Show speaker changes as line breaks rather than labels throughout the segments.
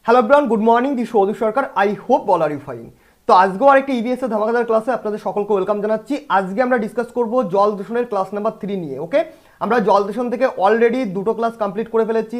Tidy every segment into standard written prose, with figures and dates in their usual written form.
Hello Brown, good morning. The Saudi সরকার, I hope all are you fine. তো আজকেও আরেকটি ইবিএস এর ধামাকাদার ক্লাসে আপনাদের সকলকে ওয়েলকাম জানাচ্ছি। আজকে আমরা ডিসকাস করব জল দূষণের ক্লাস নাম্বার 3 নিয়ে। ওকে, আমরা জল দূষণ থেকে অলরেডি দুটো ক্লাস কমপ্লিট করে ফেলেছি।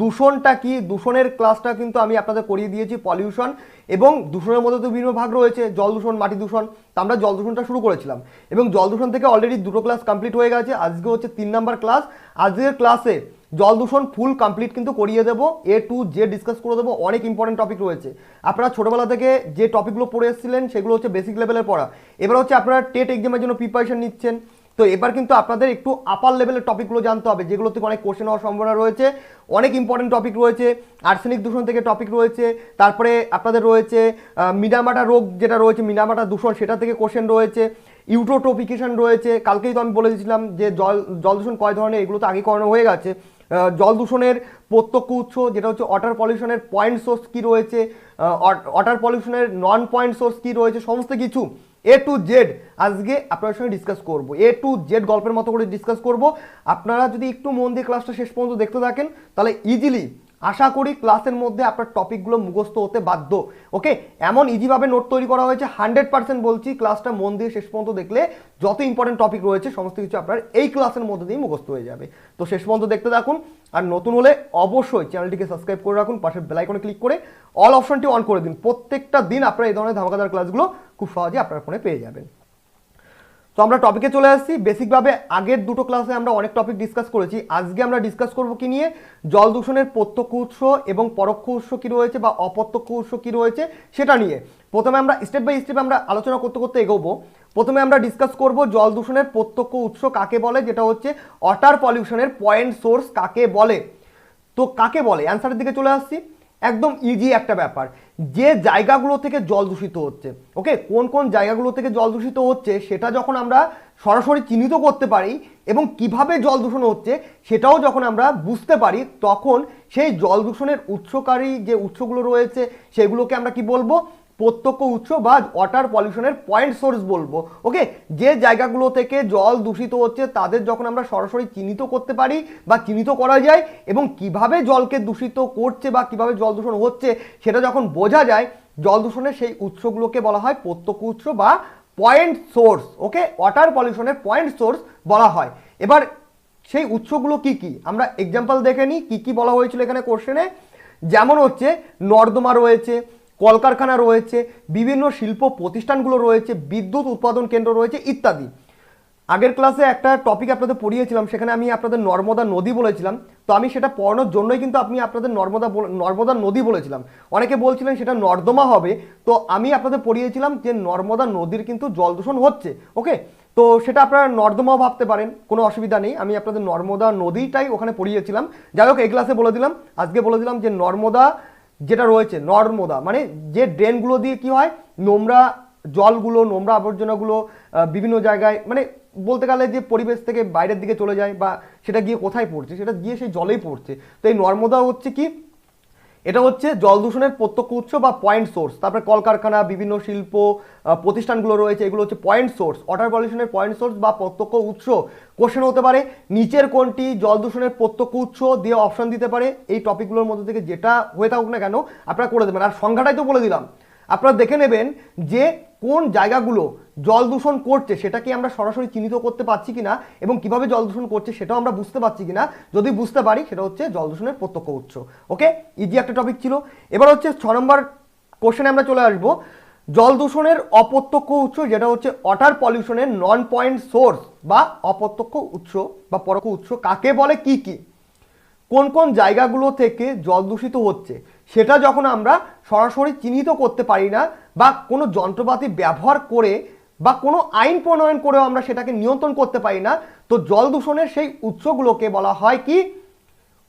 দূষণটা কি, দূষণের ক্লাসটা কিন্তু আমি আপনাদের করিয়ে দিয়েছি। পলিউশন এবং দূষণের মধ্যে তো বিভিন্ন ভাগ রয়েছে, জল দূষণ, মাটি দূষণ। তো আমরা জল দূষণটা শুরু করেছিলাম এবং জল দূষণ থেকে অলরেডি দুটো ক্লাস কমপ্লিট হয়ে গেছে। আজকে হচ্ছে 3 নাম্বার ক্লাস। আজকের ক্লাসে জল দূষণ ফুল কমপ্লিট কিন্তু করিয়ে দেবো, এ টু জেড ডিসকাস করে দেবো। অনেক ইম্পর্টেন্ট টপিক রয়েছে। আপনারা ছোটোবেলা থেকে যে টপিকগুলো পড়ে এসেছিলেন সেগুলো হচ্ছে বেসিক লেভেলের পড়া। এবার হচ্ছে আপনারা টেট এক্সামের জন্য প্রিপারেশন নিচ্ছেন। তো এবার কিন্তু আপনাদের একটু আপার লেভেলের টপিকগুলো জানতে হবে, যেগুলো থেকে অনেক কোশ্চেন হওয়ার সম্ভাবনা রয়েছে। অনেক ইম্পর্টেন্ট টপিক রয়েছে। আর্সেনিক দূষণ থেকে টপিক রয়েছে, তারপরে আপনাদের রয়েছে মিনামাটা রোগ যেটা রয়েছে, মিনামাটা দূষণ, সেটা থেকে কোশ্চেন রয়েছে। ইউট্রোটোফিকেশন রয়েছে, কালকেই তো আমি বলে দিয়েছিলাম যে জল দূষণ কয় ধরনের, এগুলো তো আগে করানো হয়ে গেছে। জল দূষণের প্রত্যক্ষ উৎস যেটা হচ্ছে ওয়াটার পলিউশনের পয়েন্ট সোর্স কী রয়েছে, ওয়াটার পলিউশনের নন পয়েন্ট সোর্স কী রয়েছে, সমস্ত কিছু এ টু জেড আজকে আপনার সঙ্গে ডিসকাস করব। এ টু জেড গল্পের মতো করে ডিসকাস করব। আপনারা যদি একটু মন দিয়ে ক্লাসটা শেষ পর্যন্ত দেখতে থাকেন তাহলে ইজিলি আশা করি ক্লাসের মধ্যে আপনার টপিকগুলো মুখস্থ হতে বাধ্য। ওকে, এমন ইজিভাবে নোট তৈরি করা হয়েছে, 100% বলছি। ক্লাসটা মন দিয়ে শেষ পর্যন্ত দেখলে যত ইম্পর্টেন্ট টপিক রয়েছে সমস্ত কিছু আপনার এই ক্লাসের মধ্যে দিয়ে মুখস্থ হয়ে যাবে। তো শেষ পর্যন্ত দেখতে থাকুন। আর নতুন হলে অবশ্যই চ্যানেলটিকে সাবস্ক্রাইব করে রাখুন, পাশের বেল আইকনে ক্লিক করে অল অপশনটি অন করে দিন। প্রত্যেকটা দিন আপনারা এই ধরনের ধামাকাদার ক্লাসগুলো খুব সহজে আপনার ফোনে পেয়ে যাবেন। তো আমরা টপিকে চলে আসছি। বেসিকভাবে আগের দুটো ক্লাসে আমরা অনেক টপিক ডিসকাস করেছি। আজকে আমরা ডিসকাস করব কি নিয়ে, জল দূষণের প্রত্যক্ষ উৎস এবং পরোক্ষ উৎস কী রয়েছে বা অপ্রত্যক্ষ উৎস কী রয়েছে সেটা নিয়ে। প্রথমে আমরা স্টেপ বাই স্টেপ আমরা আলোচনা করতে করতে এগোবো। প্রথমে আমরা ডিসকাস করব জল দূষণের প্রত্যক্ষ উৎস কাকে বলে, যেটা হচ্ছে ওয়াটার পলিউশনের পয়েন্ট সোর্স কাকে বলে। তো কাকে বলে, অ্যান্সারের দিকে চলে আসছি। একদম ইজি একটা ব্যাপার, যে জায়গাগুলো থেকে জল দূষিত হচ্ছে। ওকে, কোন কোন জায়গাগুলো থেকে জল দূষিত হচ্ছে সেটা যখন আমরা সরাসরি চিহ্নিত করতে পারি এবং কিভাবে জল দূষণ হচ্ছে সেটাও যখন আমরা বুঝতে পারি, তখন সেই জল দূষণের উৎসকারী যে উৎসগুলো রয়েছে সেগুলোকে আমরা কি বলবো, প্রত্যক্ষ উৎস বা ওয়াটার পলিউশনের পয়েন্ট সোর্স বলবো। ওকে, যে জায়গাগুলো থেকে জল দূষিত হচ্ছে তাদের যখন আমরা সরাসরি চিহ্নিত করতে পারি বা চিহ্নিত করা যায় এবং কিভাবে জলকে দূষিত করছে বা কিভাবে জল দূষণ হচ্ছে সেটা যখন বোঝা যায়, জল দূষণের সেই উৎসগুলোকে বলা হয় প্রত্যক্ষ উৎস বা পয়েন্ট সোর্স। ওকে, ওয়াটার পলিউশনের পয়েন্ট সোর্স বলা হয়। এবার সেই উৎসগুলো কি কি আমরা এক্সাম্পল দেখে নিই, কী কী বলা হয়েছিল এখানে কোশ্চেনে। যেমন হচ্ছে নর্দমা রয়েছে, কলকারখানা রয়েছে, বিভিন্ন শিল্প প্রতিষ্ঠানগুলো রয়েছে, বিদ্যুৎ উৎপাদন কেন্দ্র রয়েছে ইত্যাদি। আগের ক্লাসে একটা টপিক আপনাদের পড়িয়েছিলাম, সেখানে আমি আপনাদের নর্মদা নদী বলেছিলাম। তো আমি সেটা পড়ানোর জন্যই কিন্তু আপনি আপনাদের নর্মদা নদী বলেছিলাম। অনেকে বলছিলেন সেটা নর্দমা হবে, তো আমি আপনাদের পড়িয়েছিলাম যে নর্মদা নদীর কিন্তু জল দূষণ হচ্ছে। ওকে, তো সেটা আপনারা নর্দমাও ভাবতে পারেন, কোনো অসুবিধা নেই। আমি আপনাদের নর্মদা নদীটাই ওখানে পড়িয়েছিলাম। যাই হোক, এই ক্লাসে বলে দিলাম, আজকে বলে দিলাম যে নর্মদা যেটা রয়েছে, নর্মদা মানে যে ড্রেনগুলো দিয়ে কি হয়, নোংরা জলগুলো, নোংরা আবর্জনাগুলো বিভিন্ন জায়গায়, মানে বলতে গেলে যে পরিবেশ থেকে বাইরের দিকে চলে যায় বা সেটা গিয়ে কোথায় পড়ছে, সেটা গিয়ে সেই জলেই পড়ছে। তো এই নর্মদা হচ্ছে কি, এটা হচ্ছে জল দূষণের প্রত্যক্ষ উৎস বা পয়েন্ট সোর্স। তারপরে কলকারখানা, বিভিন্ন শিল্প প্রতিষ্ঠানগুলো রয়েছে, এগুলো হচ্ছে পয়েন্ট সোর্স, ওয়াটার পলিউশনের পয়েন্ট সোর্স বা প্রত্যক্ষ উৎস। কোশ্চেন হতে পারে নিচের কোনটি জল দূষণের প্রত্যক্ষ উৎস দিয়ে অপশন দিতে পারে। এই টপিকগুলোর মধ্যে থেকে যেটা হয়ে থাকুক না কেন আপনারা করে দেবেন। আর সংখ্যাটাই তো বলে দিলাম, আপনারা দেখে নেবেন যে কোন জায়গাগুলো জল দূষণ করছে সেটা কি আমরা সরাসরি চিহ্নিত করতে পারছি কিনা এবং কিভাবে জল দূষণ করছে সেটাও আমরা বুঝতে পারছি কিনা। যদি বুঝতে পারি সেটা হচ্ছে জল দূষণের প্রত্যক্ষ উৎস। ওকে, ইজি একটা টপিক ছিল। এবার হচ্ছে 6 নম্বর কোশ্চেনে আমরা চলে আসবো, জল দূষণের অপ্রত্যক্ষ উৎস যেটা হচ্ছে ওয়াটার পলিউশনের নন পয়েন্ট সোর্স বা অপ্রত্যক্ষ উৎস বা পরোক্ষ উৎস কাকে বলে, কি কি কোন কোন জায়গাগুলো থেকে জল দূষিত হচ্ছে সেটা যখন আমরা সরাসরি চিহ্নিত করতে পারি না বা কোনো যন্ত্রপাতি ব্যবহার করে বা কোনো আইন প্রণয়ন করেও আমরা সেটাকে নিয়ন্ত্রণ করতে পারি না, তো জল দূষণের সেই উৎসগুলোকে বলা হয় কি,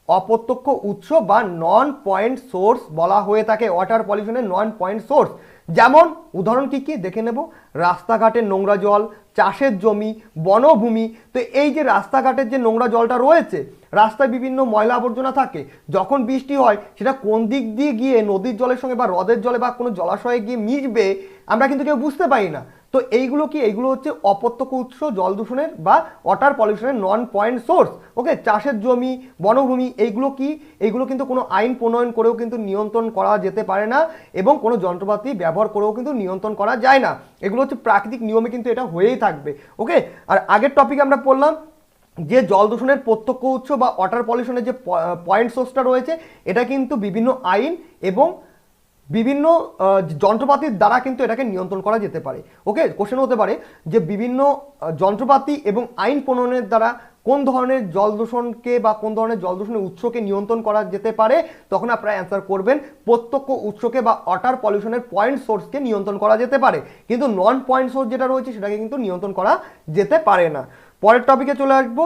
অপ্রত্যক্ষ উৎস বা নন পয়েন্ট সোর্স বলা হয়ে থাকে। ওয়াটার পলিউশনের নন পয়েন্ট সোর্স যেমন উদাহরণ কি কি দেখে নেব, রাস্তাঘাটের নোংরা জল, চাষের জমি, বনভূমি। তো এই যে রাস্তাঘাটের যে নোংরা জলটা রয়েছে, রাস্তায় বিভিন্ন ময়লা আবর্জনা থাকে, যখন বৃষ্টি হয় সেটা কোন দিক দিয়ে গিয়ে নদীর জলের সঙ্গে বা হ্রদের জলে বা কোনো জলাশয়ে গিয়ে মিশবে আমরা কিন্তু কেউ বুঝতে পারি না। তো এইগুলো কি, এইগুলো হচ্ছে অপ্রত্যক্ষ উৎস জল দূষণের বা ওয়াটার পলিউশনের নন পয়েন্ট সোর্স। ওকে, চাষের জমি, বনভূমি, এইগুলো কি, এইগুলো কিন্তু কোনো আইন প্রণয়ন করেও কিন্তু নিয়ন্ত্রণ করা যেতে পারে না এবং কোনো যন্ত্রপাতি ব্যবহার করেও কিন্তু নিয়ন্ত্রণ করা যায় না। এগুলো হচ্ছে প্রাকৃতিক নিয়মে কিন্তু এটা হয়েই থাকবে। ওকে, আর আগের টপিকে আমরা পড়লাম যে জল দূষণের প্রত্যক্ষ উৎস বা ওয়াটার পলিউশনের যে পয়েন্ট সোর্সটা রয়েছে, এটা কিন্তু বিভিন্ন আইন এবং বিভিন্ন যন্ত্রপাতির দ্বারা কিন্তু এটাকে নিয়ন্ত্রণ করা যেতে পারে। ওকে, কোশ্চেন হতে পারে যে বিভিন্ন যন্ত্রপাতি এবং আইন প্রণয়নের দ্বারা কোন ধরনের জল দূষণকে বা কোন ধরনের জল দূষণের উৎসকে নিয়ন্ত্রণ করা যেতে পারে, তখন আপনারা অ্যান্সার করবেন প্রত্যক্ষ উৎসকে বা ওয়াটার পলিউশনের পয়েন্ট সোর্সকে নিয়ন্ত্রণ করা যেতে পারে, কিন্তু নন পয়েন্ট সোর্স যেটা রয়েছে সেটাকে কিন্তু নিয়ন্ত্রণ করা যেতে পারে না। পরের টপিকে চলে আসবো।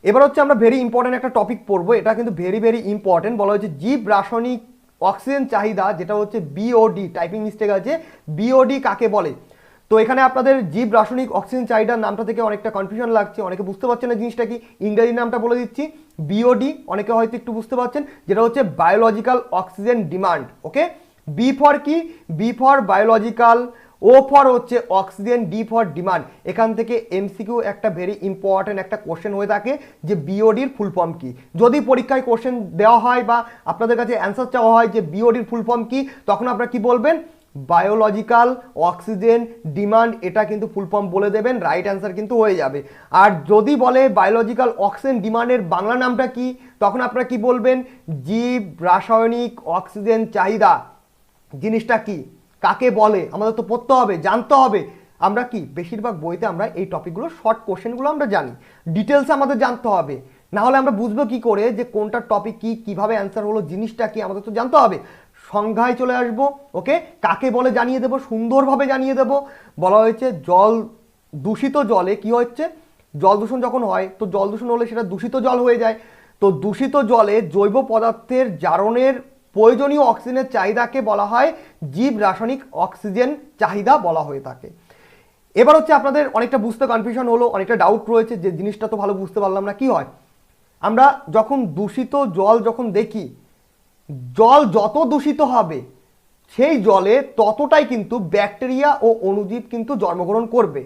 এবার হচ্ছে আমরা ভেরি ইম্পর্টেন্ট একটা টপিক পড়বো, এটা কিন্তু ভেরি ভেরি ইম্পর্টেন্ট। বলা হয়েছে জীব রাসায়নিক অক্সিজেন চাহিদা, যেটা হচ্ছে বিওডি, টাইপিং মিস্টেক আছে, বিওডি কাকে বলে। তো এখানে আপনাদের জীব রাসায়নিক অক্সিজেন চাহিদার নামটা থেকে অনেকটা কনফিউশন লাগছে, অনেকে বুঝতে পারছেন না জিনিসটা কি। ইংরেজি নামটা বলে দিচ্ছি, বিওডি, অনেকে হয়তো একটু বুঝতে পারছেন, যেটা হচ্ছে biological oxygen demand. Okay, B for কি, B for biological, O for হচ্ছে অক্সিজেন, ডি ফর ডিমান্ড। এখান থেকে এমসিকিউ একটা ভেরি ইম্পর্টেন্ট একটা কোশ্চেন হয়ে থাকে যে বিওডির ফুল ফর্ম কি। যদি পরীক্ষায় কোশ্চেন দেওয়া হয় বা আপনাদের কাছে অ্যান্সার চাওয়া হয় যে বিওডির ফুল ফর্ম কি, তখন আপনারা কি বলবেন, বায়োলজিক্যাল অক্সিজেন ডিমান্ড, এটা কিন্তু ফুল ফর্ম বলে দেবেন, রাইট অ্যান্সার কিন্তু হয়ে যাবে। আর যদি বলে বায়োলজিক্যাল অক্সিজেন ডিমান্ডের বাংলা নামটা কি, তখন আপনারা কি বলবেন, জীব রাসায়নিক অক্সিজেন চাহিদা জিনিসটা কি, কাকে বলে, আমাদের তো পড়তে হবে, জানতে হবে। আমরা কি বেশিরভাগ বইতে আমরা এই টপিকগুলো শর্ট কোশ্চেনগুলো আমরা জানি, ডিটেলসে আমাদের জানতে হবে, না হলে আমরা বুঝবো কি করে যে কোনটা টপিক কি, কিভাবে অ্যান্সার হলো, জিনিসটা কি আমাদের তো জানতে হবে। সংজ্ঞায় চলে আসবো। ওকে, কাকে বলে জানিয়ে দেবো, সুন্দরভাবে জানিয়ে দেবো। বলা হয়েছে জল, দূষিত জলে কি হচ্ছে, জল দূষণ যখন হয়, তো জল দূষণ হলে সেটা দূষিত জল হয়ে যায়। তো দূষিত জলে জৈব পদার্থের জারণের প্রয়োজনীয় অক্সিজেনের চাহিদাকে বলা হয় জীব রাসায়নিক অক্সিজেন চাহিদা বলা হয়ে থাকে। এবার হচ্ছে আপনাদের অনেকটা বুঝতে কনফিউশন হলো, অনেকটা ডাউট রয়েছে যে জিনিসটা তো ভালো বুঝতে পারলাম না। কি হয়, আমরা যখন দূষিত জল যখন দেখি, জল যত দূষিত হবে সেই জলে ততটাই কিন্তু ব্যাকটেরিয়া ও অণুজীব কিন্তু জন্মগ্রহণ করবে।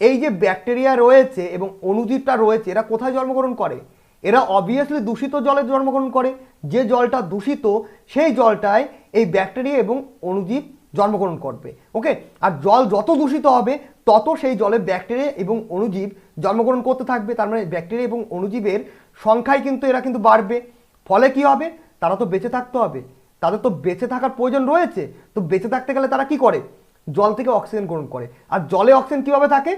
এই যে ব্যাকটেরিয়া রয়েছে এবং অণুজীবটা রয়েছে, এরা কোথায় জন্মগ্রহণ করে, এরা অবভিয়াসলি দূষিত জলে জন্মগ্রহণ করে। যে জলটা দূষিত সেই জলটায় এই ব্যাকটেরিয়া এবং অণুজীব জন্মগ্রহণ করবে। ওকে, আর জল যত দূষিত হবে তত সেই জলে ব্যাকটেরিয়া এবং অণুজীব জন্মগ্রহণ করতে থাকবে। তার মানে ব্যাকটেরিয়া এবং অণুজীবের সংখ্যায় কিন্তু এরা কিন্তু বাড়বে। ফলে কি হবে, তারা তো বেঁচে থাকতে হবে, তাদের তো বেঁচে থাকার প্রয়োজন রয়েছে। তো বেঁচে থাকতে গেলে তারা কি করে, জল থেকে অক্সিজেন গ্রহণ করে। আর জলে অক্সিজেন কিভাবে থাকে,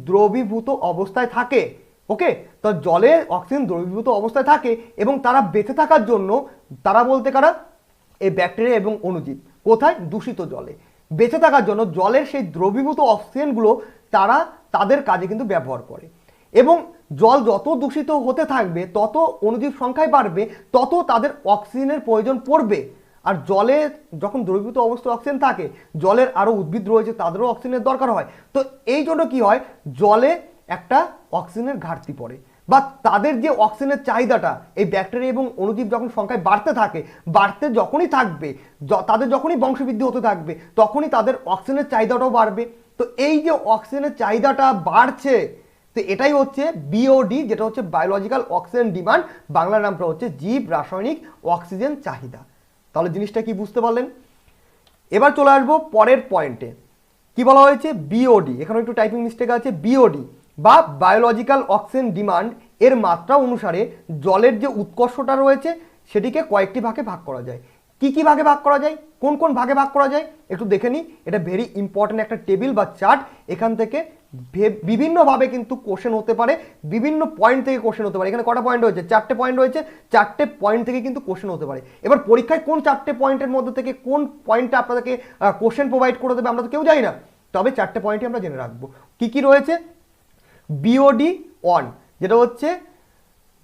দ্রবীভূত অবস্থায় থাকে। ওকে, তো জলে অক্সিজেন দ্রবীভূত অবস্থায় থাকে এবং তারা বেঁচে থাকার জন্য, তারা বলতে কারা, এই ব্যাকটেরিয়া এবং অণুজীব কোথায়, দূষিত জলে বেঁচে থাকার জন্য জলের সেই দ্রবীভূত অক্সিজেনগুলো তারা তাদের কাজে কিন্তু ব্যবহার করে। এবং জল যত দূষিত হতে থাকবে তত অণুজীব সংখ্যায় বাড়বে, তত তাদের অক্সিজেনের প্রয়োজন পড়বে। আর জলে যখন দ্রবীভূত অবস্থায় অক্সিজেন থাকে, জলের আরও উদ্ভিদ রয়েছে, তাদেরও অক্সিজেনের দরকার হয়। তো এই জন্য কি হয়, জলে একটা অক্সিজেনের ঘাটতি পড়ে, বা তাদের যে অক্সিজেনের চাহিদাটা, এই ব্যাকটেরিয়া এবং অণুজীব যখন সংখ্যায় বাড়তে থাকে, বাড়তে যখনই থাকবে, তাদের যখনই বংশবৃদ্ধি হতে থাকবে, তখনই তাদের অক্সিজেনের চাহিদাটাও বাড়বে। তো এই যে অক্সিজেনের চাহিদাটা বাড়ছে, তো এটাই হচ্ছে বিওডি, যেটা হচ্ছে বায়োলজিক্যাল অক্সিজেন ডিমান্ড, বাংলা নামটা হচ্ছে জীব রাসায়নিক অক্সিজেন চাহিদা। তাহলে জিনিসটা কি বুঝতে পারলেন। এবার চলে আসবো পরের পয়েন্টে। কি বলা হয়েছে, বিওডি, এখানে একটু টাইপিং মিস্টেক আছে, বিওডি বা বায়োলজিক্যাল অক্সিজেন ডিমান্ড এর মাত্রা অনুসারে জলের যে উৎকর্ষটা রয়েছে সেটিকে কয়েকটি ভাগে ভাগ করা যায়। কি কি ভাগে ভাগ করা যায়, কোন কোন ভাগে ভাগ করা যায় একটু দেখে নিই। এটা ভেরি ইম্পর্টেন্ট একটা টেবিল বা চার্ট। এখান থেকে বিভিন্নভাবে কিন্তু কোশ্চেন হতে পারে, বিভিন্ন পয়েন্ট থেকে কোশ্চেন হতে পারে। এখানে কটা পয়েন্ট রয়েছে, 4টে পয়েন্ট রয়েছে, 4টে পয়েন্ট থেকে কিন্তু কোশ্চেন হতে পারে। এবার পরীক্ষায় কোন 4টে পয়েন্টের মধ্যে থেকে কোন পয়েন্টটা আপনাদেরকে কোশ্চেন প্রোভাইড করে দেবে আমরা তো কেউ জানি না, তবে 4টে পয়েন্টই আমরা জেনে রাখবো। কি কি রয়েছে, বিওডি 1, যেটা হচ্ছে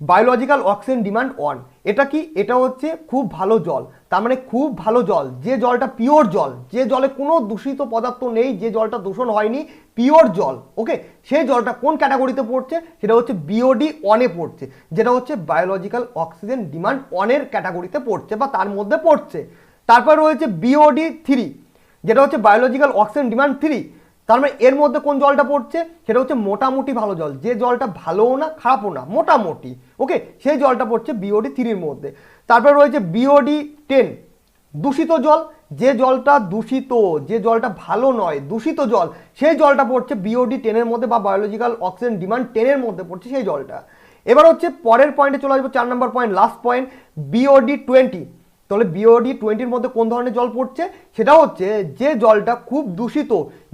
বায়োলজিক্যাল অক্সিজেন ডিমান্ড 1। এটা কি, এটা হচ্ছে খুব ভালো জল। তার মানে খুব ভালো জল, যে জলটা পিওর জল, যে জলে কোনো দূষিত পদার্থ নেই, যে জলটা দূষণ হয়নি, পিওর জল। ওকে, সেই জলটা কোন ক্যাটাগরিতে পড়ছে, সেটা হচ্ছে বিওডি 1-এ পড়ছে, যেটা হচ্ছে বায়োলজিক্যাল অক্সিজেন ডিমান্ড 1-এর ক্যাটাগরিতে পড়ছে বা তার মধ্যে পড়ছে। তারপর রয়েছে বিওডি 3, যেটা হচ্ছে বায়োলজিক্যাল অক্সিজেন ডিমান্ড 3। তার মানে এর মধ্যে কোন জলটা পড়ছে, সেটা হচ্ছে মোটামুটি ভালো জল, যে জলটা ভালোও না খারাপও না, মোটামুটি, ওকে, সেই জলটা পড়ছে বিওডি 3-র মধ্যে। তারপরে রয়েছে বিওডি 10, দূষিত জল, যে জলটা দূষিত, যে জলটা ভালো নয়, দূষিত জল, সেই জলটা পড়ছে বিওডি 10-এর মধ্যে বা বায়োলজিক্যাল অক্সিজেন ডিমান্ড 10-এর মধ্যে পড়ছে সেই জলটা। এবার হচ্ছে পরের পয়েন্টে চলে আসবো, 4 নম্বর পয়েন্ট, লাস্ট পয়েন্ট, বিওডি 20। তাহলে বিওডি 20-র মধ্যে কোন ধরনের জল পড়ছে, সেটা হচ্ছে যে জলটা খুব দূষিত,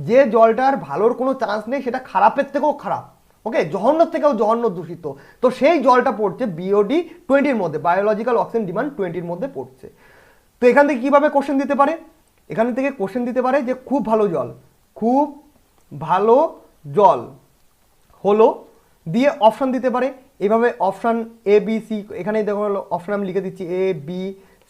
যে জলটার ভালোর কোনো চান্স নেই, সেটা খারাপের থেকেও খারাপ, ওকে, জঘন্যর থেকেও জঘন্য দূষিত, তো সেই জলটা পড়ছে বিওডি 20-র মধ্যে, বায়োলজিক্যাল অক্সিজেন ডিমান্ড 20-র মধ্যে পড়ছে। তো এখান থেকে কিভাবে কোশ্চেন দিতে পারে, এখান থেকে কোশ্চেন দিতে পারে যে খুব ভালো জল, খুব ভালো জল হলো, দিয়ে অপশান দিতে পারে এইভাবে, অপশান এ বি সি, এখানে দেখো অপশান আমি লিখে দিচ্ছি এ বি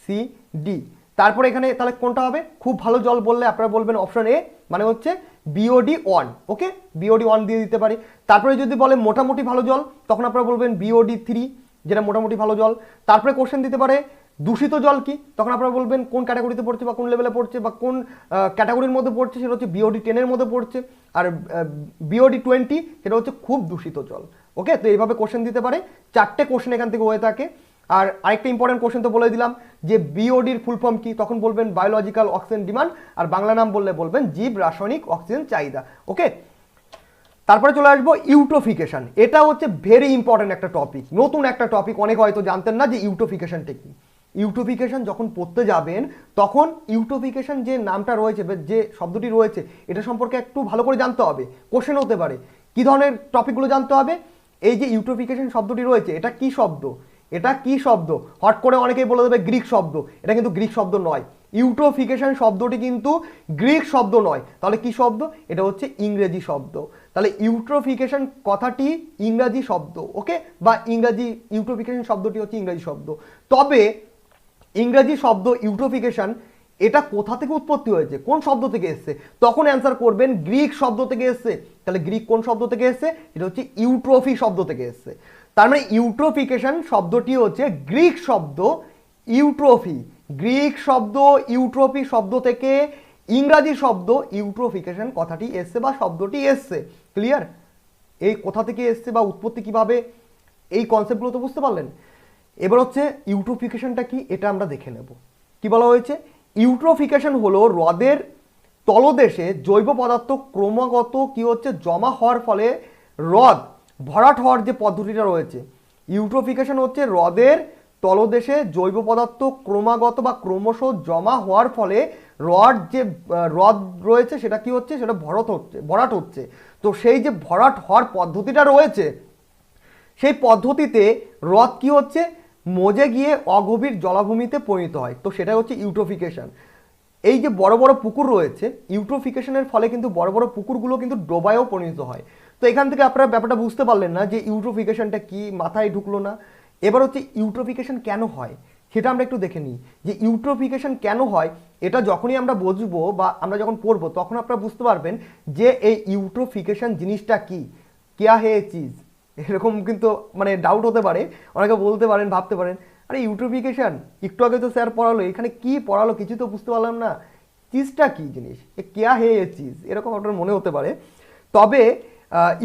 সি ডি। তারপরে এখানে তাহলে কোনটা হবে, খুব ভালো জল বললে আপনারা বলবেন অপশান এ, মানে হচ্ছে বিওডি 1, ওকে, বিওডি 1 দিয়ে দিতে পারি। তারপরে যদি বলে মোটামুটি ভালো জল, তখন আপনারা বলবেন বিওডি 3, যেটা মোটামুটি ভালো জল। তারপরে কোশ্চেন দিতে পারে দূষিত জল কি, তখন আপনারা বলবেন কোন ক্যাটাগরিতে পড়ছে বা কোন লেভেলে পড়ছে বা কোন ক্যাটাগরির মধ্যে পড়ছে, সেটা হচ্ছে বিওডি 10-এর মধ্যে পড়ছে, আর বিওডি 20 সেটা হচ্ছে খুব দূষিত জল, ওকে। তো এইভাবে কোশ্চেন দিতে পারে, 4টে কোশ্চেন এখান থেকে হয়ে থাকে। আর আরেকটা ইম্পর্টেন্ট কোশ্চেন তো বলে দিলাম যে বিওডির ফুল ফর্ম কি, তখন বলবেন বায়োলজিক্যাল অক্সিজেন ডিমান্ড, আর বাংলা নাম বললে বলবেন জীব রাসায়নিক অক্সিজেন চাহিদা, ওকে। তারপরে চলে আসবো ইউট্রোফিকেশন, এটা হচ্ছে ভেরি ইম্পর্টেন্ট একটা টপিক, নতুন একটা টপিক, অনেক হয়তো জানতেন না যে ইউট্রোফিকেশনটা কি। ইউট্রোফিকেশন যখন পড়তে যাবেন, তখন ইউট্রোফিকেশন যে নামটা রয়েছে, যে শব্দটি রয়েছে, এটা সম্পর্কে একটু ভালো করে জানতে হবে, কোশ্চেন হতে পারে। কি ধরনের টপিকগুলো জানতে হবে, এই যে ইউট্রোফিকেশন শব্দটি রয়েছে, এটা কি শব্দ, এটা কি শব্দ, হট করে অনেকেই বলে দেবে গ্রিক শব্দ, এটা কিন্তু গ্রিক শব্দ নয়। ইউট্রোফিকেশন শব্দটি কিন্তু গ্রিক শব্দ নয়, তাহলে কি শব্দ, এটা হচ্ছে ইংরেজি শব্দ। তাহলে ইউট্রোফিকেশন কথাটি ইংরাজি শব্দ, ওকে, বা ইংরাজি ইউট্রোফিকেশন শব্দটি হচ্ছে ইংরাজি শব্দ। তবে ইংরাজি শব্দ ইউট্রোফিকেশন, এটা কোথা থেকে উৎপত্তি হয়েছে, কোন শব্দ থেকে এসছে, তখন অ্যান্সার করবেন গ্রিক শব্দ থেকে এসছে। তাহলে গ্রিক কোন শব্দ থেকে এসছে, এটা হচ্ছে ইউট্রোফি শব্দ থেকে এসছে। তার মানে ইউট্রোফিকেশন শব্দটি হচ্ছে গ্রিক শব্দ ইউট্রোফি, গ্রিক শব্দ ইউট্রোফি শব্দ থেকে ইংরাজি শব্দ ইউট্রোফিকেশন কথাটি এসছে বা শব্দটি এসছে। ক্লিয়ার, এই কোথা থেকে এসছে বা উৎপত্তি কিভাবে, এই কনসেপ্টগুলো তো বুঝতে পারলেন। এবার হচ্ছে ইউট্রোফিকেশনটা কি, এটা আমরা দেখে নেব। কি বলা হয়েছে, ইউট্রোফিকেশন হলো হ্রদের তলদেশে জৈব পদার্থ ক্রমাগত কি হচ্ছে জমা হওয়ার ফলে হ্রদ ভরাট হওয়ার যে পদ্ধতিটা রয়েছে, ইউট্রোফিকেশন হচ্ছে হ্রদের তলদেশে জৈব পদার্থ ক্রমাগত বা ক্রমশ জমা হওয়ার ফলে হ্রদ রয়েছে সেটা কি হচ্ছে, সেটা ভরাট হচ্ছে। তো সেই যে ভরাট হওয়ার পদ্ধতিটা রয়েছে, সেই পদ্ধতিতে হ্রদ কি হচ্ছে, মজে গিয়ে অগভীর জলাভূমিতে পরিণত হয়, তো সেটা হচ্ছে ইউট্রোফিকেশন। এই যে বড় বড় পুকুর রয়েছে, ইউট্রোফিকেশনের ফলে কিন্তু বড় বড় পুকুরগুলো কিন্তু ডোবায়ও পরিণত হয়। তো এখান থেকে আপনারা ব্যাপারটা বুঝতে পারলেন না যে ইউট্রোফিকেশনটা কি, মাথায় ঢুকলো না। এবার হচ্ছে ইউট্রোফিকেশন কেন হয় সেটা আমরা একটু দেখে নিই, যে ইউট্রোফিকেশন কেন হয়। এটা যখনই আমরা বুঝবো বা আমরা যখন পড়বো, তখন আপনারা বুঝতে পারবেন যে এই ইউট্রোফিকেশন জিনিসটা কি, কেয়া হে চিজ, এরকম কিন্তু মানে ডাউট হতে পারে, অনেকে বলতে পারেন, ভাবতে পারেন আরে ইউট্রোফিকেশন একটু আগে তো স্যার পড়ালো, এখানে কি পড়ালো কিছু তো বুঝতে পারলাম না, চিজটা কি জিনিস, এ কেয়া হে চিজ, এরকম আপনার মনে হতে পারে। তবে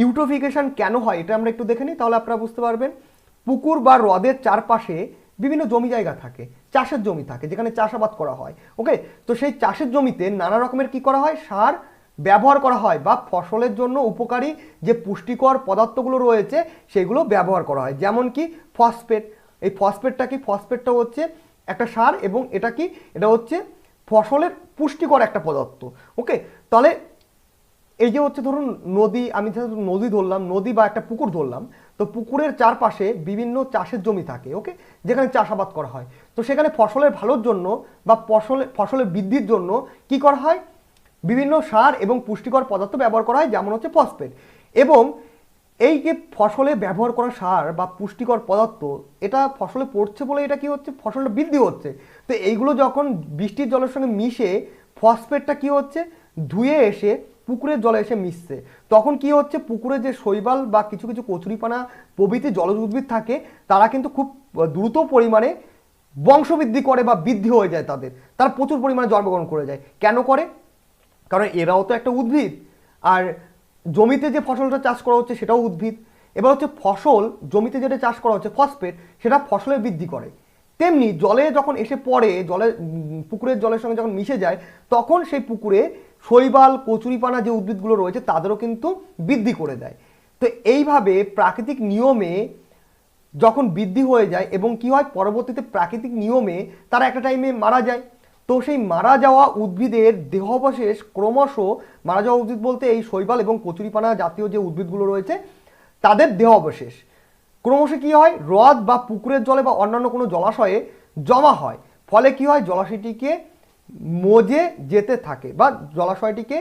ইউট্রোফিকেশন কেন হয় এটা আমরা একটু দেখে নিই, তাহলে আপনারা বুঝতে পারবেন। পুকুর বা হ্রদের চারপাশে বিভিন্ন জমি জায়গা থাকে, চাষের জমি থাকে, যেখানে চাষাবাদ করা হয়, ওকে। তো সেই চাষের জমিতে নানা রকমের কি করা হয়, সার ব্যবহার করা হয়, বা ফসলের জন্য উপকারী যে পুষ্টিকর পদার্থগুলো রয়েছে সেগুলো ব্যবহার করা হয়, যেমন কি ফসফেট। এই ফসফেটটা কি, ফসফেটটা হচ্ছে একটা সার, এবং এটা কি, এটা হচ্ছে ফসলের পুষ্টিকর একটা পদার্থ, ওকে। তাহলে এই যে হচ্ছে ধরুন নদী, আমি নদী ধরলাম, নদী বা একটা পুকুর ধরলাম, তো পুকুরের চারপাশে বিভিন্ন চাষের জমি থাকে, ওকে, যেখানে চাষাবাদ করা হয়। তো সেখানে ফসলের ভালোর জন্য বা ফসলের বৃদ্ধির জন্য কি করা হয়, বিভিন্ন সার এবং পুষ্টিকর পদার্থ ব্যবহার করা হয়, যেমন হচ্ছে ফসফেট। এবং এই যে ফসলে ব্যবহার করা সার বা পুষ্টিকর পদার্থ, এটা ফসলে পড়ছে বলে এটা কি হচ্ছে, ফসলটা বৃদ্ধি হচ্ছে। তো এইগুলো যখন বৃষ্টির জলের সঙ্গে মিশে ফসফেটটা কি হচ্ছে, ধুয়ে এসে পুকুরের জলে এসে মিশছে, তখন কি হচ্ছে, পুকুরে যে শৈবাল বা কিছু কিছু কচুরিপানা প্রভৃতি জলজ উদ্ভিদ থাকে, তারা কিন্তু খুব দ্রুত পরিমাণে বংশবৃদ্ধি করে বা বৃদ্ধি হয়ে যায়, তারা প্রচুর পরিমাণে জন্মগ্রহণ করে যায়। কেন করে, কারণ এরাও তো একটা উদ্ভিদ, আর জমিতে যে ফসলটা চাষ করা হচ্ছে সেটাও উদ্ভিদ। এবার হচ্ছে ফসল, জমিতে যেটা চাষ করা হচ্ছে ফসফেট, সেটা ফসলের বৃদ্ধি করে। তেমনি জলে যখন এসে পড়ে, জলে পুকুরের জলের সঙ্গে যখন মিশে যায়, তখন সেই পুকুরে শৈবাল, কচুরিপানা যে উদ্ভিদগুলো রয়েছে তাদেরও কিন্তু বৃদ্ধি করে দেয়। তো এইভাবে প্রাকৃতিক নিয়মে যখন বৃদ্ধি হয়ে যায় এবং কি হয়, পরবর্তীতে প্রাকৃতিক নিয়মে তারা একটা টাইমে মারা যায়। তো সেই মারা যাওয়া উদ্ভিদের দেহাবশেষ ক্রমশ, মারা যাওয়া উদ্ভিদ বলতে এই শৈবাল এবং কচুরিপানা জাতীয় যে উদ্ভিদগুলো রয়েছে তাদের দেহাবশেষ ক্রমশ কি হয়, হ্রদ বা পুকুরের জলে বা অন্যান্য কোনো জলাশয়ে জমা হয়। ফলে কি হয়, জলাশয়টিকে মজে যেতে থাকে বা জলাশয়টিকে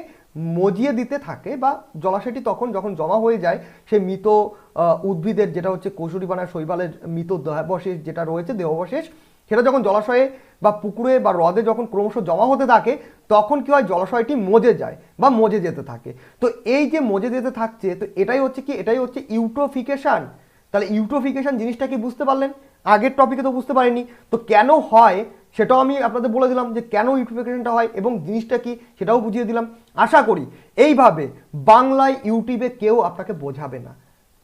মজিয়ে দিতে থাকে, বা জলাশয়টি তখন যখন জমা হয়ে যায় সেই মৃত উদ্ভিদের, যেটা হচ্ছে কচুরিপানা শৈবালের মৃত দেহাবশেষ যেটা রয়েছে দেহাবশেষ, সেটা যখন জলাশয়ে বা পুকুরে বা হ্রদে যখন ক্রমশ জমা হতে থাকে, তখন কি হয়, জলাশয়টি মজে যায় বা মজে যেতে থাকে। তো এই যে মজে যেতে থাকছে, তো এটাই হচ্ছে কি, এটাই হচ্ছে ইউট্রোফিকেশন। তাহলে ইউট্রোফিকেশন জিনিসটা কি বুঝতে পারলেন? আগের টপিকে তো বুঝতে পারিনি। তো কেন হয় সেটাও আমি আপনাদের বলে দিলাম, যে কেন ইউটিউবিফিকেশনটা হয় এবং জিনিসটা কি সেটাও বুঝিয়ে দিলাম। আশা করি এইভাবে বাংলায় ইউটিউবে কেউ আপনাকে বোঝাবে না।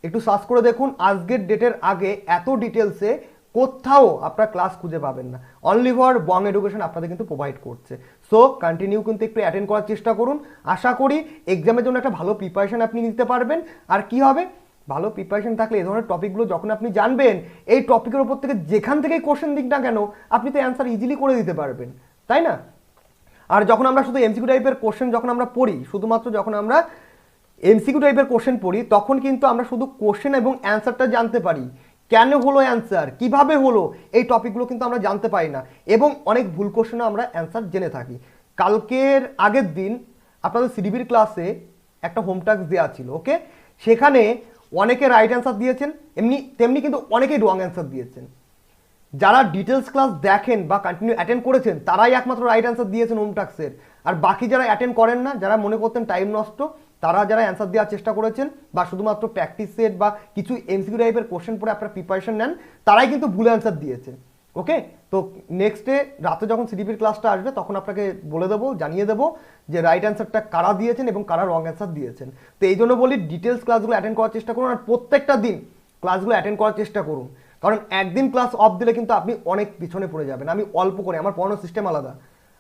একটু সার্চ করে দেখুন, আজকের ডেটের আগে এত ডিটেলসে কোথাও আপনার ক্লাস খুঁজে পাবেন না। অনলি ফর বং এডুকেশন আপনাদের কিন্তু প্রোভাইড করছে। সো কন্টিনিউ কিন্তু একটু অ্যাটেন্ড করার চেষ্টা করুন। আশা করি এক্সামের জন্য একটা ভালো প্রিপারেশন আপনি নিতে পারবেন। আর কি হবে, ভালো প্রিপারেশন থাকলে এই ধরনের টপিকগুলো যখন আপনি জানবেন, এই টপিকের উপর থেকে যেখান থেকে কোশ্চেন দিক না কেন, আপনি তো অ্যান্সার ইজিলি করে দিতে পারবেন, তাই না? আর যখন আমরা শুধু এমসিকিউ টাইপের কোশ্চেন যখন আমরা পড়ি, শুধুমাত্র যখন আমরা এমসিকিউ টাইপের কোশ্চেন পড়ি, তখন কিন্তু আমরা শুধু কোশ্চেন এবং অ্যান্সারটা জানতে পারি। কেন হলো অ্যান্সার, কিভাবে হলো, এই টপিকগুলো কিন্তু আমরা জানতে পারি না, এবং অনেক ভুল কোশ্চেনও আমরা অ্যান্সার জেনে থাকি। কালকের আগের দিন আপনাদের সিডিবির ক্লাসে একটা হোম টাস্ক দেওয়া ছিল, ওকে? সেখানে অনেকে রাইট অ্যান্সার দিয়েছেন, তেমনি কিন্তু অনেকেই রং অ্যান্সার দিয়েছেন। যারা ডিটেলস ক্লাস দেখেন বা কন্টিনিউ অ্যাটেন্ড করেছেন, তারাই একমাত্র রাইট অ্যান্সার দিয়েছেন হোম টাস্কের। আর বাকি যারা অ্যাটেন্ড করেন না, যারা মনে করতেন টাইম নষ্ট, তারা যারা অ্যান্সার দেওয়ার চেষ্টা করেছেন বা শুধুমাত্র প্র্যাকটিস সেট বা কিছু এমসিকিউ টাইপের কোশ্চেন পড়ে আপনারা প্রিপারেশন নেন, তারাই কিন্তু ভুল অ্যান্সার দিয়েছে, ওকে? তো নেক্সট ডে রাতে যখন সিডিপির ক্লাসটা আসবে, তখন আপনাকে বলে দেবো, জানিয়ে দেবো যে রাইট অ্যান্সারটা কারা দিয়েছেন এবং কারা রং অ্যান্সার দিয়েছেন। তো এই জন্য বলি, ডিটেলস ক্লাসগুলো অ্যাটেন্ড করার চেষ্টা করুন, আর প্রত্যেকটা দিন ক্লাসগুলো অ্যাটেন্ড করার চেষ্টা করুন। কারণ একদিন ক্লাস অফ দিলে কিন্তু আপনি অনেক পিছনে পড়ে যাবেন। আমি অল্প করে, আমার পড়ানোর সিস্টেম আলাদা,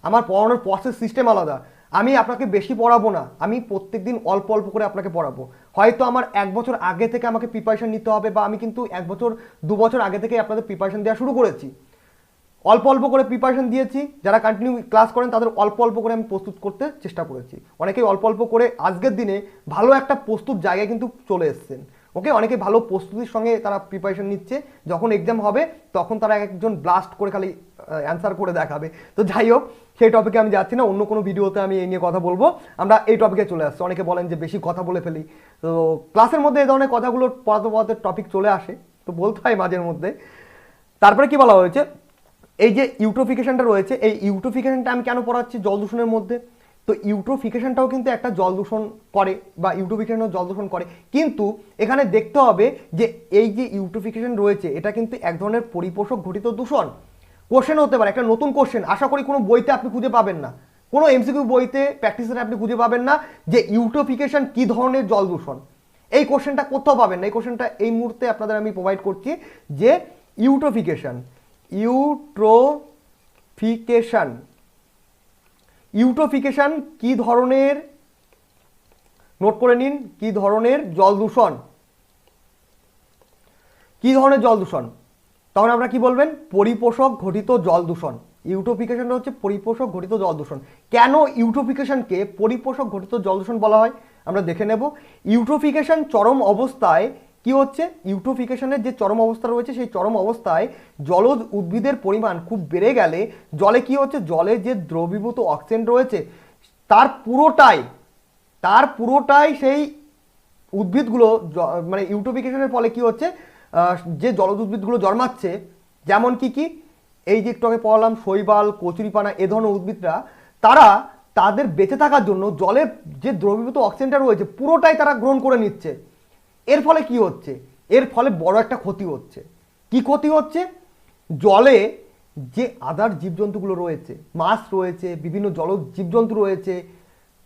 আমার পড়ানোর প্রসেস সিস্টেম আলাদা। আমি আপনাকে বেশি পড়াবো না, আমি প্রত্যেক দিন অল্প অল্প করে আপনাকে পড়াবো। হয়তো আমার 1 বছর আগে থেকে আমাকে প্রিপারেশন নিতে হবে, বা আমি কিন্তু 1 বছর 2 বছর আগে থেকে আপনাদের প্রিপারেশন দেওয়া শুরু করেছি। অল্প অল্প করে প্রিপারেশন দিয়েছি, যারা কন্টিনিউ ক্লাস করেন তাদের অল্প অল্প করে আমি প্রস্তুত করতে চেষ্টা করেছি। অনেকেই অল্প অল্প করে আজকের দিনে ভালো একটা প্রস্তুত জায়গায় কিন্তু চলে এসেছেন, ওকে? অনেকে ভালো প্রস্তুতির সঙ্গে তারা প্রিপারেশন নিচ্ছে, যখন এক্সাম হবে তখন তারা একজন ব্লাস্ট করে খালি অ্যান্সার করে দেখাবে। তো যাই হোক, সেই টপিকে আমি যাচ্ছি না, অন্য কোনো ভিডিওতে আমি এই নিয়ে কথা বলবো। আমরা এই টপিকে চলে আসছি। অনেকে বলেন যে বেশি কথা বলে ফেলি, তো ক্লাসের মধ্যে এই ধরনের কথাগুলো পড়াতে পড়াতে টপিক চলে আসে, তো বলতে হয় মাঝের মধ্যে। তারপরে কি বলা হয়েছে, এই যে ইউট্রোফিকেশনটা রয়েছে, এই ইউট্রোফিকেশনটা আমি কেন পড়াচ্ছি জল দূষণের মধ্যে? তো ইউট্রোফিকেশনটাও কিন্তু একটা জল দূষণ করে, বা ইউট্রোফিকেশনও জল দূষণ করে, কিন্তু এখানে দেখতে হবে যে এই যে ইউট্রোফিকেশন রয়েছে, এটা কিন্তু এক ধরনের পরিপোষক ঘটিত দূষণ। কোশ্চেন হতে পারে, একটা নতুন কোশ্চেন, আশা করি কোনো বইতে আপনি খুঁজে পাবেন না, কোনো এমসিকিউ বইতে প্র্যাকটিসে আপনি খুঁজে পাবেন না যে ইউট্রোফিকেশন কি ধরনের জল দূষণ। এই কোশ্চেনটা কোথাও পাবেন না। এই কোশ্চেনটা এই মুহূর্তে আপনাদের আমি প্রোভাইড করছি, যে ইউট্রোফিকেশন ইউট্রোফিকেশন কি ধরনের, নোট করে নিন, কি ধরনের জল দূষণ, কি ধরনের জল দূষণ। তখন আমরা কি বলবেন, পরিপোষক ঘটিত জল দূষণ। ইউট্রোফিকেশনটা হচ্ছে পরিপোষক ঘটিত জল দূষণ। কেন ইউট্রোফিকেশনকে পরিপোষক ঘটিত জল দূষণ বলা হয় আমরা দেখে নেব। ইউট্রোফিকেশন চরম অবস্থায় কি হচ্ছে, ইউট্রোফিকেশনের যে চরম অবস্থা রয়েছে, সেই চরম অবস্থায় জলজ উদ্ভিদের পরিমাণ খুব বেড়ে গেলে জলে কি হচ্ছে, জলে যে দ্রবীভূত অক্সিজেন রয়েছে তার পুরোটাই সেই উদ্ভিদগুলো, মানে ইউট্রোফিকেশনের ফলে কি হচ্ছে, যে জলজ উদ্ভিদগুলো জন্মাচ্ছে, যেমন কি এই যে একটু আগে পড়ালাম শৈবাল, কচুরিপানা, এ ধরনের উদ্ভিদরা, তারা তাদের বেঁচে থাকার জন্য জলের যে দ্রবীভূত অক্সিজেনটা রয়েছে পুরোটাই তারা গ্রহণ করে নিচ্ছে। এর ফলে কি হচ্ছে, এর ফলে বড় একটা ক্ষতি হচ্ছে। কি ক্ষতি হচ্ছে, জলে যে আদার জীবজন্তুগুলো রয়েছে, মাছ রয়েছে, বিভিন্ন জলজ জীবজন্তু রয়েছে,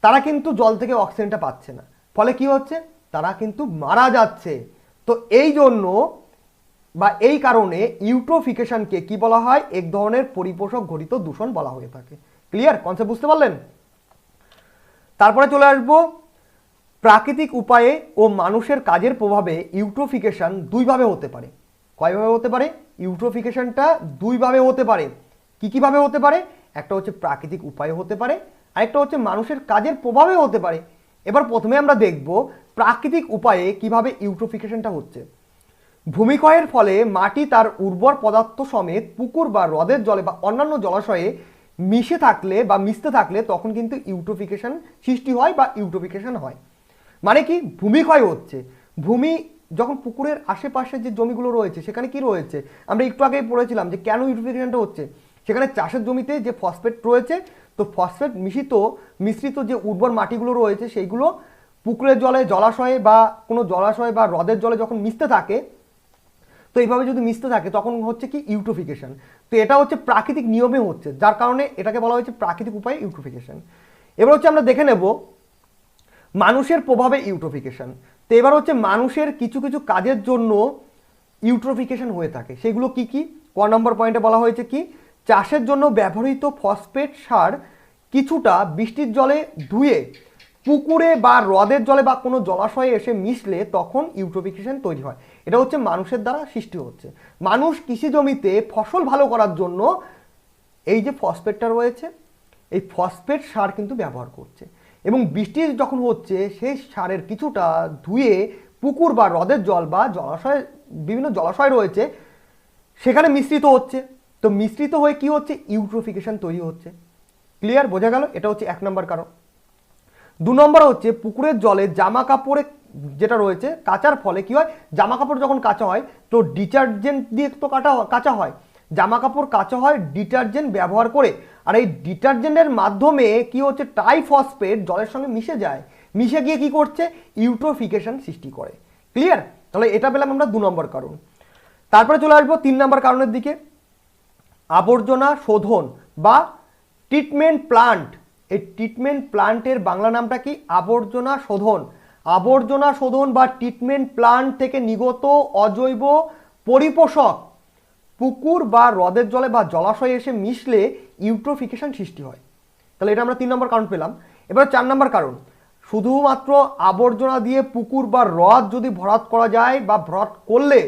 তারা কিন্তু জল থেকে অক্সিজেনটা পাচ্ছে না। ফলে কি হচ্ছে, তারা কিন্তু মারা যাচ্ছে। তো এই জন্য বা এই কারণে ইউট্রোফিকেশনকে কি বলা হয়, এক ধরনের পরিপোষক ঘটিত দূষণ বলা হয়ে থাকে। ক্লিয়ার কনসেপ্ট বুঝতে পারলেন? তারপরে চলে আসবো প্রাকৃতিক উপায়ে ও মানুষের কাজের প্রভাবে ইউট্রোফিকেশন দুইভাবে হতে পারে। কয়ভাবে হতে পারে? ইউট্রোফিকেশনটা দুইভাবে হতে পারে। কি কিভাবে হতে পারে? একটা হচ্ছে প্রাকৃতিক উপায়ে হতে পারে, আরেকটা হচ্ছে মানুষের কাজের প্রভাবে হতে পারে। এবার প্রথমে আমরা দেখব প্রাকৃতিক উপায়ে কিভাবে ইউট্রোফিকেশনটা হচ্ছে। ভূমিক্ষয়ের ফলে মাটি তার উর্বর পদার্থ সমেত পুকুর বা হ্রদের জলে বা অন্যান্য জলাশয়ে মিশে থাকলে বা মিশতে থাকলে তখন কিন্তু ইউট্রোফিকেশন সৃষ্টি হয় বা ইউট্রোফিকেশন হয়। মানে কি, ভূমিক্ষয় হচ্ছে, ভূমি যখন পুকুরের আশেপাশে যে জমিগুলো রয়েছে সেখানে কি রয়েছে, আমরা একটু আগেই পড়েছিলাম যে কেন ইউট্রোফিকেশনটা হচ্ছে। সেখানে চাষের জমিতে যে ফসফেট রয়েছে, তো ফসফেট মিশ্রিত যে উর্বর মাটিগুলো রয়েছে সেইগুলো পুকুরের জলে, জলাশয়ে বা কোনো জলাশয় বা হ্রদের জলে যখন মিশতে থাকে, তো এইভাবে যদি মিশতে থাকে তখন হচ্ছে কি ইউট্রোফিকেশন। তো এটা হচ্ছে প্রাকৃতিক নিয়মে হচ্ছে, যার কারণে এটাকে বলা হয়েছে প্রাকৃতিক উপায়ে ইউট্রোফিকেশন। এবার হচ্ছে আমরা দেখে নেব মানুষের প্রভাবে ইউট্রোফিকেশন। তো এবার হচ্ছে মানুষের কিছু কিছু কাজের জন্য ইউট্রোফিকেশন হয়ে থাকে, সেগুলো কি কি? ক নম্বর পয়েন্টে বলা হয়েছে কি, চাষের জন্য ব্যবহৃত ফসফেট সার কিছুটা বৃষ্টির জলে ধুয়ে পুকুরে বা হ্রদের জলে বা কোনো জলাশয়ে এসে মিশলে তখন ইউট্রোফিকেশন তৈরি হয়। এটা হচ্ছে মানুষের দ্বারা সৃষ্টি হচ্ছে। মানুষ কৃষি জমিতে ফসল ভালো করার জন্য এই যে ফসফেটটা রয়েছে, এই ফসফেট সার কিন্তু ব্যবহার করছে, এবং বৃষ্টি যখন হচ্ছে সেই সারের কিছুটা ধুয়ে পুকুর বা হ্রদের জল বা জলাশয়, বিভিন্ন জলাশয় রয়েছে সেখানে মিশ্রিত হচ্ছে। তো মিশ্রিত হয়ে কি হচ্ছে, ইউট্রোফিকেশন তৈরি হচ্ছে। ক্লিয়ার, বোঝা গেল? এটা হচ্ছে এক নম্বর কারণ। দু নম্বর হচ্ছে পুকুরের জলে জামা কাপড়ে যেটা রয়েছে কাচার ফলে কি হয়, জামা কাপড় যখন কাচা হয় তো ডিটারজেন্ট দিয়ে তো কাচা হয়, জামা কাপড় কাচা হয় ডিটারজেন্ট ব্যবহার করে। আর এই ডিটারজেন্টের মাধ্যমে কি হচ্ছে, ট্রাইফসফেট জলের সঙ্গে মিশে যায়, মিশে গিয়ে কি করছে, ইউট্রোফিকেশন সৃষ্টি করে। ক্লিয়ার? তাহলে এটা পেলাম আমরা দু নম্বর কারণ। তারপরে চলে আসবো তিন নম্বর কারণের দিকে, আবর্জনা শোধন বা ট্রিটমেন্ট প্লান্ট। এই ট্রিটমেন্ট প্লান্টের বাংলা নামটা কি, আবর্জনা শোধন। আবর্জনা শোধন বা ট্রিটমেন্ট প্লান্ট থেকে নিগত অজৈব পরিপোষক পুকুর বা হ্রদের জলে বা জলাশয়ে এসে মিশলে ইউট্রোফিকেশন সৃষ্টি হয়। তাহলে এটা আমরা তিন নম্বর কারণ পেলাম। এবার চার নম্বর কারণ, শুধুমাত্র আবর্জনা দিয়ে পুকুর বা হ্রদ যদি ভরাট করা যায় বা ভরাট করলে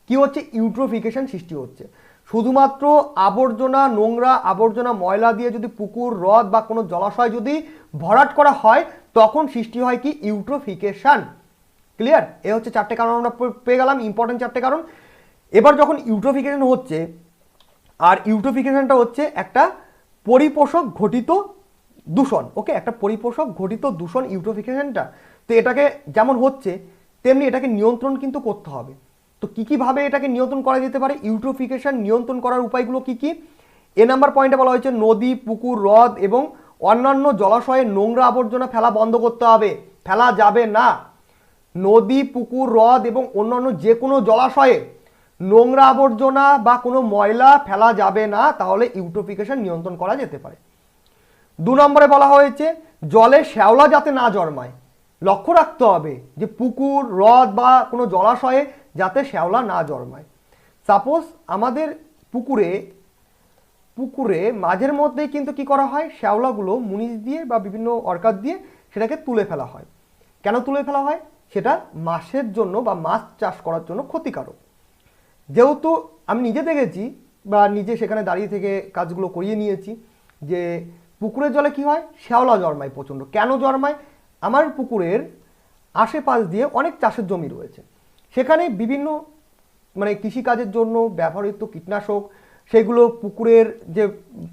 কি হচ্ছে, ইউট্রোফিকেশন সৃষ্টি হচ্ছে। শুধুমাত্র আবর্জনা, নোংরা আবর্জনা, ময়লা দিয়ে যদি পুকুর, হ্রদ বা কোনো জলাশয় যদি ভরাট করা হয় তখন সৃষ্টি হয় কি, ইউট্রোফিকেশন। ক্লিয়ার? এ হচ্ছে চারটে কারণ আমরা পেয়ে গেলাম, ইম্পর্টেন্ট চারটে কারণ। এবার যখন ইউট্রোফিকেশন হচ্ছে, আর ইউট্রোফিকেশনটা হচ্ছে একটা পরিপোষক ঘটিত দূষণ, ওকে, একটা পরিপোষক ঘটিত দূষণ ইউট্রোফিকেশনটা। তো এটাকে যেমন হচ্ছে তেমনি এটাকে নিয়ন্ত্রণ কিন্তু করতে হবে। তো কী কীভাবে এটাকে নিয়ন্ত্রণ করা যেতে পারে, ইউট্রোফিকেশন নিয়ন্ত্রণ করার উপায়গুলো কি কি? এ নাম্বার পয়েন্টে বলা হয়েছে নদী, পুকুর, হ্রদ এবং অন্যান্য জলাশয়ে নোংরা আবর্জনা ফেলা বন্ধ করতে হবে, ফেলা যাবে না। নদী, পুকুর, হ্রদ এবং অন্যান্য যে কোনো জলাশয়ে নোংরা আবর্জনা বা কোনো ময়লা ফেলা যাবে না, তাহলে ইউট্রোফিকেশন নিয়ন্ত্রণ করা যেতে পারে। দু নম্বরে বলা হয়েছে জলে শ্যাওলা যাতে না জন্মায়, লক্ষ্য রাখতে হবে যে পুকুর, হ্রদ বা কোনো জলাশয়ে যাতে শ্যাওলা না জন্মায়। সাপোজ আমাদের পুকুরে মাঝের মধ্যেই কিন্তু কি করা হয়, শ্যাওলাগুলো মুনিশ দিয়ে বা বিভিন্ন অর্কার দিয়ে সেটাকে তুলে ফেলা হয়। কেন তুলে ফেলা হয়, সেটা মাছের জন্য বা মাছ চাষ করার জন্য ক্ষতিকারক। যেহেতু আমি নিজে দেখেছি বা নিজে সেখানে দাঁড়িয়ে থেকে কাজগুলো করিয়ে নিয়েছি যে পুকুরের জলে কি হয়, শ্যাওলা জন্মায় প্রচণ্ড। কেন জন্মায়, আমার পুকুরের আশেপাশ দিয়ে অনেক চাষের জমি রয়েছে, সেখানে বিভিন্ন মানে কৃষিকাজের জন্য ব্যবহৃত কীটনাশক সেগুলো পুকুরের যে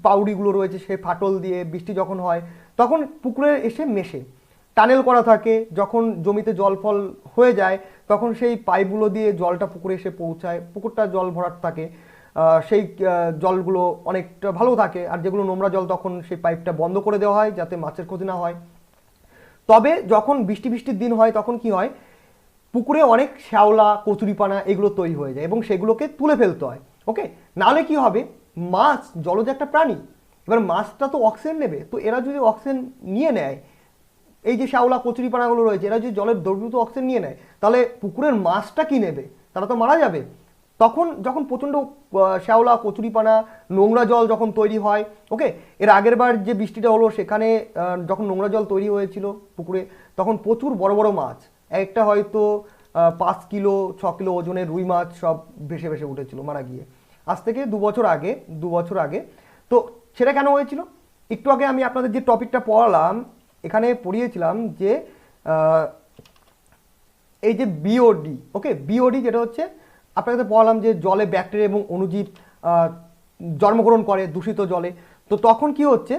পাউডিগুলো রয়েছে সে ফাটল দিয়ে বৃষ্টি যখন হয় তখন পুকুরে এসে মেশে, টানেল করা থাকে, যখন জমিতে জল ফল হয়ে যায় তখন সেই পাইপগুলো দিয়ে জলটা পুকুরে এসে পৌঁছায়, পুকুরটা জল ভরাট থাকে, সেই জলগুলো অনেকটা ভালো থাকে। আর যেগুলো নোংরা জল তখন সেই পাইপটা বন্ধ করে দেওয়া হয় যাতে মাছের ক্ষতি না হয়। তবে যখন বৃষ্টির দিন হয় তখন কি হয়, পুকুরে অনেক শ্যাওলা, কচুরিপানা এগুলো তৈরি হয়ে যায় এবং সেগুলোকে তুলে ফেলতে হয়, ওকে। নাহলে কি হবে, মাছ জলজ একটা প্রাণী, এবার মাছটা তো অক্সিজেন নেবে, তো এরা যদি অক্সিজেন নিয়ে নেয় এই যে শ্যাওলা কচুরিপানাগুলো রয়েছে এরা যদি জলের দ্রবীভূত অক্সিজেন নিয়ে নেয় তাহলে পুকুরের মাছটা কি নেবে, তারা তো মারা যাবে। তখন যখন প্রচণ্ড শ্যাওলা কচুরিপানা নোংরা জল যখন তৈরি হয়, ওকে, এর আগের বার যে বৃষ্টিটা হলো সেখানে যখন নোংরা জল তৈরি হয়েছিল পুকুরে তখন প্রচুর বড় বড় মাছ, একটা হয়তো 5 কিলো 6 কিলো ওজনের রুই মাছ সব ভেসে ভেসে উঠেছিল মারা গিয়ে। আজ থেকে 2 বছর আগে। তো সেটা কেন হয়েছিল? একটু আগে আমি আপনাদের যে টপিকটা পড়ালাম এখানে পড়িয়েছিলাম যে এই যে বিওডি, ওকে, বিওডি যেটা হচ্ছে আপনাকে পড়ালাম যে জলে ব্যাকটেরিয়া এবং অণুজীব জন্মগ্রহণ করে দূষিত জলে। তো তখন কি হচ্ছে,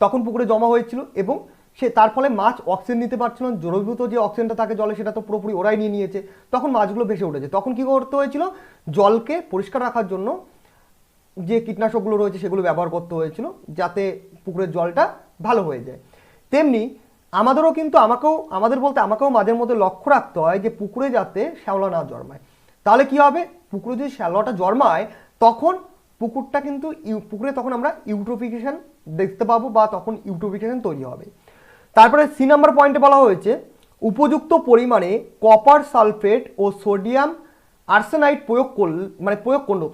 তখন পুকুরে জমা হয়েছিল এবং তার ফলে মাছ অক্সিজেন নিতে পারছিল না, দ্রবীভূত যে অক্সিজেনটা থাকে জলে সেটা তো পুরোপুরি ওরাই নিয়ে নিয়েছে, তখন মাছগুলো ভেসে উঠেছে। তখন কি করতে হয়েছিল, জলকে পরিষ্কার রাখার জন্য যে কীটনাশকগুলো রয়েছে সেগুলো ব্যবহার করতে হয়েছিল যাতে পুকুরের জলটা ভালো হয়ে যায়। তেমনি আমাদেরও কিন্তু আমাকেও মাঝের মধ্যে লক্ষ্য রাখতে হয় যে পুকুরে যাতে শ্যাওলা না জন্মায়। তাহলে কি হবে, পুকুরে যদি শ্যাওলাটা জন্মায় তখন পুকুরে তখন আমরা ইউট্রোফিকেশন দেখতে পাবো বা তখন ইউট্রোফিকেশন তৈরি হবে। তারপরে সি নাম্বার পয়েন্টে বলা হয়েছে উপযুক্ত পরিমাণে কপার সালফেট ও সোডিয়াম আর্সেনাইড প্রয়োগ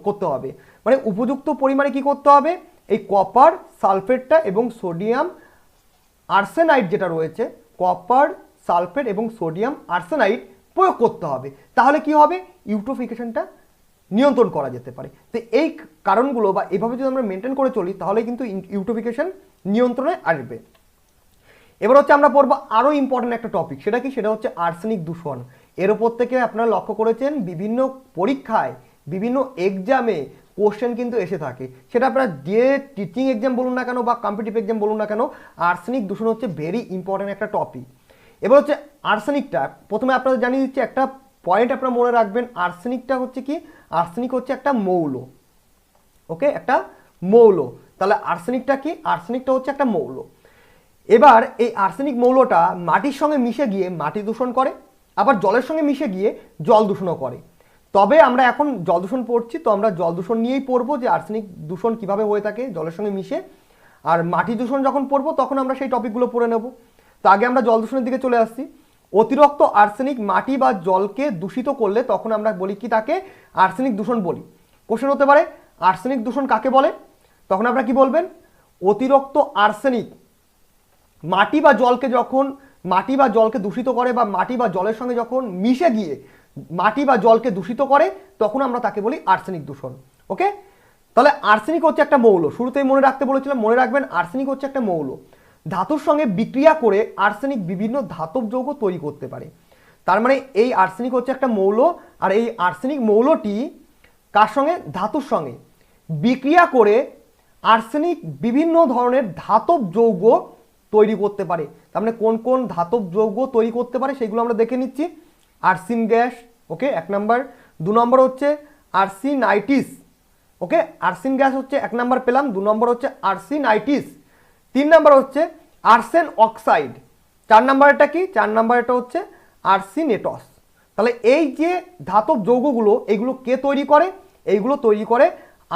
করতে হবে। মানে উপযুক্ত পরিমাণে কি করতে হবে, এই কপার সালফেটটা এবং সোডিয়াম আর্সেনাইড যেটা রয়েছে, কপার সালফেট এবং সোডিয়াম আর্সেনাইড প্রয়োগ করতে হবে। তাহলে কি হবে, ইউট্রোফিকেশনটা নিয়ন্ত্রণ করা যেতে পারে। তো এই কারণগুলো বা এভাবে যদি আমরা মেনটেন করে চলি তাহলে কিন্তু ইউট্রোফিকেশন নিয়ন্ত্রণে আসবে। এবার হচ্ছে আমরা পড়বো আরও ইম্পর্টেন্ট একটা টপিক, সেটা কি, সেটা হচ্ছে আর্সেনিক দূষণ। এর ওপর থেকে আপনারা লক্ষ্য করেছেন বিভিন্ন পরীক্ষায় বিভিন্ন এক্সামে কোশ্চেন কিন্তু এসে থাকে, সেটা আপনারা যে টিচিং এক্সাম বলুন না কেন বা কম্পিটিটিভ এক্সাম বলুন না কেন, আর্সেনিক দূষণ হচ্ছে ভেরি ইম্পর্টেন্ট একটা টপিক। এবার হচ্ছে আর্সেনিকটা প্রথমে আপনাদের জানিয়ে দিচ্ছি, একটা পয়েন্ট আপনারা মনে রাখবেন, আর্সেনিকটা হচ্ছে কি, আর্সেনিক হচ্ছে একটা মৌল, ওকে, একটা মৌল। তাহলে আর্সেনিকটা কি, আর্সেনিকটা হচ্ছে একটা মৌল। এবার এই আর্সেনিক মৌলটা মাটির সঙ্গে মিশে গিয়ে মাটি দূষণ করে, আবার জলের সঙ্গে মিশে গিয়ে জল দূষণও করে। তবে আমরা এখন জল দূষণ পড়ছি, তো আমরা জল দূষণ নিয়েই পড়বো যে আর্সেনিক দূষণ কিভাবে হয়ে থাকে জলের সঙ্গে মিশে। আর মাটি দূষণ যখন পড়বো তখন আমরা সেই টপিকগুলো পড়ে নেব। তো আগে আমরা জল দূষণের দিকে চলে আসছি। অতিরিক্ত আর্সেনিক মাটি বা জলকে দূষিত করলে তখন আমরা বলি কি, তাকে আর্সেনিক দূষণ বলি। কোশ্চেন হতে পারে আর্সেনিক দূষণ কাকে বলে, তখন আপনারা কি বলবেন, অতিরিক্ত আর্সেনিক মাটি বা জলকে দূষিত করে বা মাটি বা জলের সঙ্গে যখন মিশে গিয়ে মাটি বা জলকে দূষিত করে তখন আমরা তাকে বলি আর্সেনিক দূষণ। ওকে, তাহলে আর্সেনিক হচ্ছে একটা মৌল, শুরুতেই মনে রাখতে বলেছিলাম, মনে রাখবেন আর্সেনিক হচ্ছে একটা মৌল। ধাতুর সঙ্গে বিক্রিয়া করে আর্সেনিক বিভিন্ন ধাতব যৌগ তৈরি করতে পারে। তার মানে এই আর্সেনিক হচ্ছে একটা মৌল, আর এই আর্সেনিক মৌলটি কার সঙ্গে, ধাতুর সঙ্গে বিক্রিয়া করে আর্সেনিক বিভিন্ন ধরনের ধাতব যৌগ তৈরি করতে পারে। তার মানে কোন কোন ধাতব যৌগ তৈরি করতে পারে সেগুলো আমরা দেখে নিচ্ছি। আর্সিন গ্যাস, ওকে, 1 নম্বর। 2 নম্বর হচ্ছে আর্সিনাইটিস, ওকে, আর্সিন গ্যাস হচ্ছে 1 নম্বর পেলাম। 2 নম্বর হচ্ছে আর্সিনাইটিস। 3 নম্বর হচ্ছে আর্সেন অক্সাইড। 4 নম্বরটা কি, 4 নম্বরটা হচ্ছে আর্সিনেটস। তাহলে এই যে ধাতব যৌগগুলো এগুলো কে তৈরি করে, এইগুলো তৈরি করে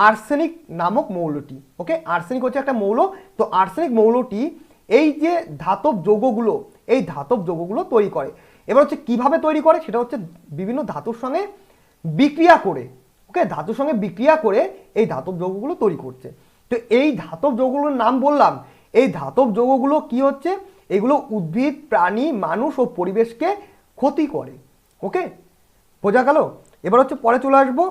আর্সেনিক নামক মৌলটি। ওকে, আর্সেনিক হচ্ছে একটা মৌল। তো আর্সেনিক মৌলটি এই যে ধাতব যৌগগুলো তৈরি করে। এবার হচ্ছে কিভাবে তৈরি করে, সেটা হচ্ছে বিভিন্ন ধাতুর সঙ্গে বিক্রিয়া করে, ওকে, ধাতুর সঙ্গে বিক্রিয়া করে এই ধাতব যৌগগুলো তৈরি করছে। তো এই ধাতব যৌগগুলোর নাম বললাম, এই ধাতব যৌগগুলো কি হচ্ছে, এগুলো উদ্ভিদ, প্রাণী, মানুষ ও পরিবেশকে ক্ষতি করে। ওকে, বোঝা গেল। এবার হচ্ছে পরে চলে আসবো,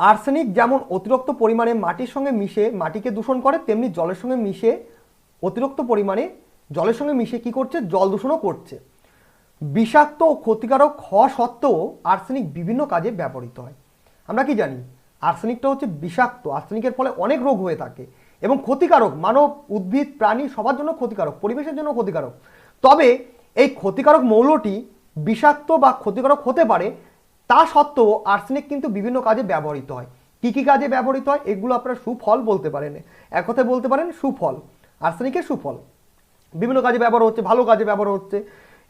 আর্সেনিক যেমন অতিরিক্ত পরিমাণে মাটির সঙ্গে মিশে মাটিকে দূষণ করে, তেমনি জলের সঙ্গে মিশে অতিরিক্ত পরিমাণে জলের সঙ্গে মিশে কি করছে, জল দূষণও করছে। বিষাক্ত ও ক্ষতিকারক হওয়া সত্ত্বেও আর্সেনিক বিভিন্ন কাজে ব্যবহৃত হয়। আমরা কি জানি, আর্সেনিকটা হচ্ছে বিষাক্ত, আর্সেনিকের ফলে অনেক রোগ হয়ে থাকে এবং ক্ষতিকারক, মানব, উদ্ভিদ, প্রাণী সবার জন্য ক্ষতিকারক, পরিবেশের জন্য ক্ষতিকারক। তবে এই ক্ষতিকারক মৌলটি বিষাক্ত বা ক্ষতিকারক হতে পারে, তা সত্ত্বেও আর্সেনিক কিন্তু বিভিন্ন কাজে ব্যবহৃত হয়। কি কি কাজে ব্যবহৃত হয়, এগুলো আপনারা সুফল বলতে পারেন, এক কথায় বলতে পারেন সুফল, আর্সেনিকের সুফল। বিভিন্ন কাজে ব্যবহার হচ্ছে, ভালো কাজে ব্যবহার হচ্ছে।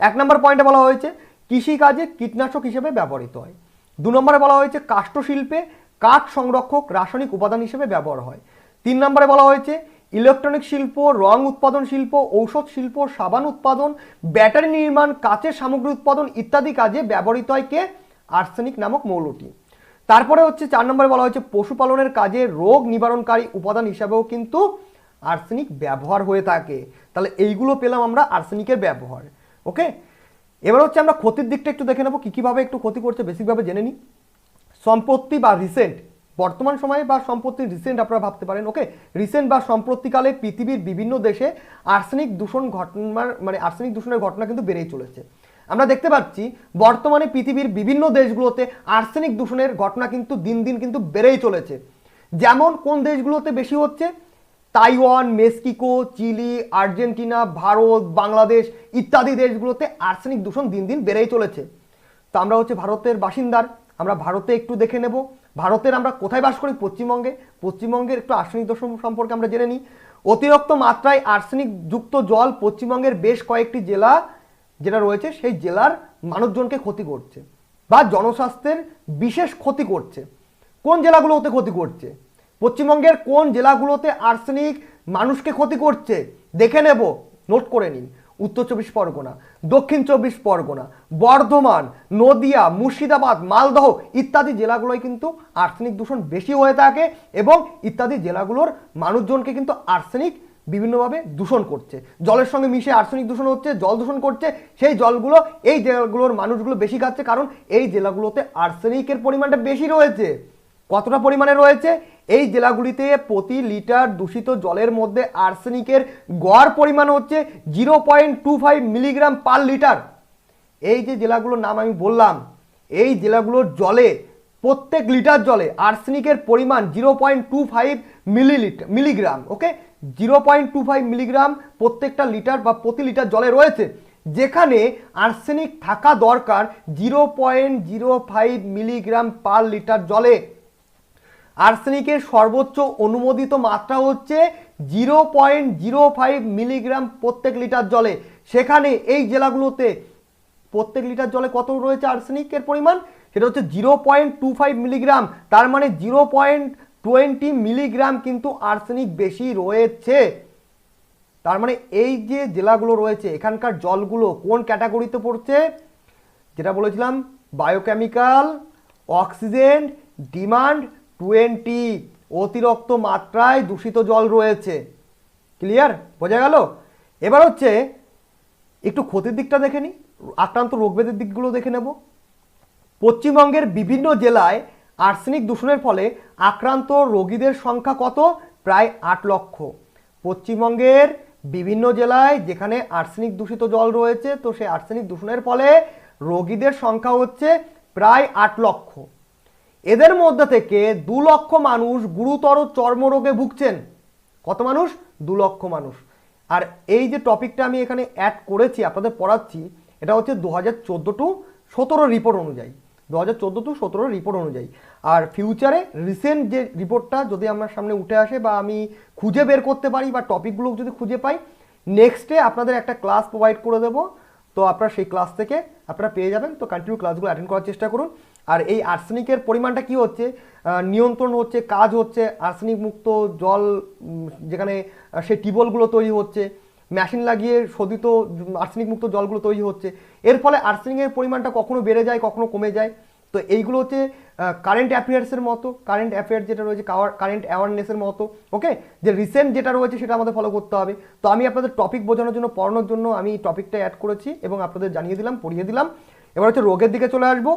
1 নম্বর পয়েন্টে বলা হয়েছে কৃষিকাজে কীটনাশক হিসেবে ব্যবহৃত হয়। 2 নম্বরে বলা হয়েছে কাষ্ঠশিল্পে কাঠ সংরক্ষক রাসায়নিক উপাদান হিসেবে ব্যবহার হয়। 3 নম্বরে বলা হয়েছে ইলেকট্রনিক শিল্প, রং উৎপাদন শিল্প, ঔষধ শিল্প, সাবান উৎপাদন, ব্যাটারি নির্মাণ, কাচের সামগ্রী উৎপাদন ইত্যাদি কাজে ব্যবহৃত হয় কে? আর্সেনিক নামক মৌলটি। তারপরে হচ্ছে 4 নম্বরে বলা হয়েছে পশুপালনের কাজে রোগ নিবারণকারী উপাদান হিসাবেও কিন্তু আর্সেনিক ব্যবহার হয়ে থাকে। তাহলে এইগুলো পেলাম আমরা আর্সেনিকের ব্যবহার। ওকে, এবার হচ্ছে আমরা ক্ষতির দিকটা একটু দেখে নেবো, কীভাবে একটু ক্ষতি করছে বেসিকভাবে জেনে নিই। সম্পত্তি বা রিসেন্ট, বর্তমান সময়ে বা সম্পত্তি রিসেন্ট আপনারা ভাবতে পারেন। ওকে, রিসেন্ট বা সম্প্রতিকালে পৃথিবীর বিভিন্ন দেশে আর্সেনিক দূষণ ঘটনার আর্সেনিক দূষণের ঘটনা কিন্তু বেড়েই চলেছে। আমরা দেখতে পাচ্ছি বর্তমানে পৃথিবীর বিভিন্ন দেশগুলোতে আর্সেনিক দূষণের ঘটনা কিন্তু দিন দিন কিন্তু বেড়েই চলেছে। যেমন কোন দেশগুলোতে বেশি হচ্ছে? Taiwan, Mexico, Chile, Argentina, Bharat, Bangladesh ইত্যাদি দেশগুলোতে আর্সেনিক দূষণ দিন দিন বেড়েই চলেছে। তো আমরা হচ্ছে ভারতের বাসিন্দার, আমরা ভারতে একটু দেখে নেব। ভারতের আমরা কোথায় বাস করি? পশ্চিমবঙ্গে। পশ্চিমবঙ্গের একটু আর্সেনিক দূষণ সম্পর্কে আমরা জেনে নিই। অতিরিক্ত মাত্রায় আর্সেনিক যুক্ত জল পশ্চিমবঙ্গের বেশ কয়েকটি জেলা যেটা রয়েছে সেই জেলার মানুষজনকে ক্ষতি করছে বা জনস্বাস্থ্যের বিশেষ ক্ষতি করছে। কোন জেলাগুলোতে ক্ষতি করছে? পশ্চিমবঙ্গের কোন জেলাগুলোতে আর্সেনিক মানুষকে ক্ষতি করছে দেখে নেব, নোট করে নিন। উত্তর 24 পরগনা, দক্ষিণ 24 পরগনা, বর্ধমান, নদিয়া, মুর্শিদাবাদ, মালদহ ইত্যাদি জেলাগুলোয় কিন্তু আর্সেনিক দূষণ বেশি হয়ে থাকে এবং ইত্যাদি জেলাগুলোর মানুষজনকে কিন্তু আর্সেনিক বিভিন্নভাবে দূষণ করছে। জলের সঙ্গে মিশে আর্সেনিক দূষণ হচ্ছে, জল দূষণ করছে। সেই জলগুলো এই জেলাগুলোর মানুষগুলো বেশি খাচ্ছে, কারণ এই জেলাগুলোতে আর্সেনিকের পরিমাণটা বেশি রয়েছে। কতটা পরিমাণে রয়েছে? এই জেলাগুলিতে প্রতি লিটার দূষিত জলের মধ্যে আর্সেনিকের গড় পরিমাণ হচ্ছে 0.25 মিলিগ্রাম পার লিটার। এই যে জেলাগুলোর নাম আমি বললাম, এই জেলাগুলোর জলে প্রত্যেক লিটার জলে আর্সেনিকের পরিমাণ 0.25 মিলিগ্রাম। ওকে, 0.25 মিলিগ্রাম প্রত্যেকটা লিটার বা প্রতি লিটার জলে রয়েছে, যেখানে আর্সেনিক থাকা দরকার 0.05 মিলিগ্রাম পার লিটার জলে। আর্সেনিকের সর্বোচ্চ অনুমোদিত মাত্রা হচ্ছে 0.05 মিলিগ্রাম প্রত্যেক লিটার জলে। সেখানে এই জেলাগুলোতে প্রত্যেক লিটার জলে কত রয়েছে আর্সেনিকের পরিমাণ? সেটা হচ্ছে 0.25 মিলিগ্রাম। তার মানে 0.20 মিলিগ্রাম কিন্তু আর্সেনিক বেশি রয়েছে। তার মানে এই যে জেলাগুলো রয়েছে এখানকার জলগুলো কোন ক্যাটাগরিতে পড়ছে? যেটা বলেছিলাম, বায়োকেমিক্যাল, অক্সিজেন, ডিমান্ড 20, অতিরিক্ত মাত্রায় দূষিত জল রয়েছে। ক্লিয়ার? বোঝা গেল? এবার হচ্ছে একটু ক্ষতির দিকটা দেখে নিই, আক্রান্ত রোগব্যাধির দিকগুলো দেখে নেব। পশ্চিমবঙ্গের বিভিন্ন জেলায় আর্সেনিক দূষণের ফলে আক্রান্ত রোগীদের সংখ্যা কত? প্রায় 8 লক্ষ। পশ্চিমবঙ্গের বিভিন্ন জেলায় যেখানে আর্সেনিক দূষিত জল রয়েছে, তো সেই আর্সেনিক দূষণের ফলে রোগীদের সংখ্যা হচ্ছে প্রায় 8 লক্ষ। এদের মধ্যে থেকে 2 লক্ষ মানুষ গুরুতর চর্মরোগে ভুগছেন। কত মানুষ? 2 লক্ষ মানুষ। আর এই যে টপিকটা আমি এখানে অ্যাড করেছি আপনাদের পড়াচ্ছি, এটা হচ্ছে 2014 টু 17 রিপোর্ট অনুযায়ী, 2014 টু 17 রিপোর্ট অনুযায়ী। আর ফিউচারে রিসেন্ট যে রিপোর্টটা যদি আমার সামনে উঠে আসে বা আমি খুঁজে বের করতে পারি বা টপিকগুলো যদি খুঁজে পাই, নেক্সটে আপনাদের একটা ক্লাস প্রোভাইড করে দেবো। তো আপনারা সেই ক্লাস থেকে আপনারা পেয়ে যাবেন। তো কন্টিনিউ ক্লাসগুলো অ্যাটেন্ড করার চেষ্টা করুন। আর এই আর্সেনিকের পরিমাণটা কি হচ্ছে, নিয়ন্ত্রণ হচ্ছে, কাজ হচ্ছে। আর্সেনিক মুক্ত জল যেখানে সেই টিউবওয়েলগুলো তৈরি হচ্ছে, মেশিন লাগিয়ে শোধিত আর্সেনিক মুক্ত জলগুলো তৈরি হচ্ছে। এর ফলে আর্সেনিকের পরিমাণটা কখনো বেড়ে যায়, কখনো কমে যায়। তো এইগুলো হচ্ছে কারেন্ট অ্যাফেয়ার্সের মতো, কারেন্ট অ্যাফেয়ার্স যেটা রয়েছে কারেন্ট অ্যাওয়ারনেসের মতো। ওকে, যে রিসেন্ট যেটা রয়েছে সেটা আমাদের ফলো করতে হবে। তো আমি আপনাদের টপিক বোঝানোর জন্য, পড়ানোর জন্য আমি টপিকটা অ্যাড করেছি এবং আপনাদের জানিয়ে দিলাম, পড়িয়ে দিলাম। এবার হচ্ছে রোগের দিকে চলে আসবো।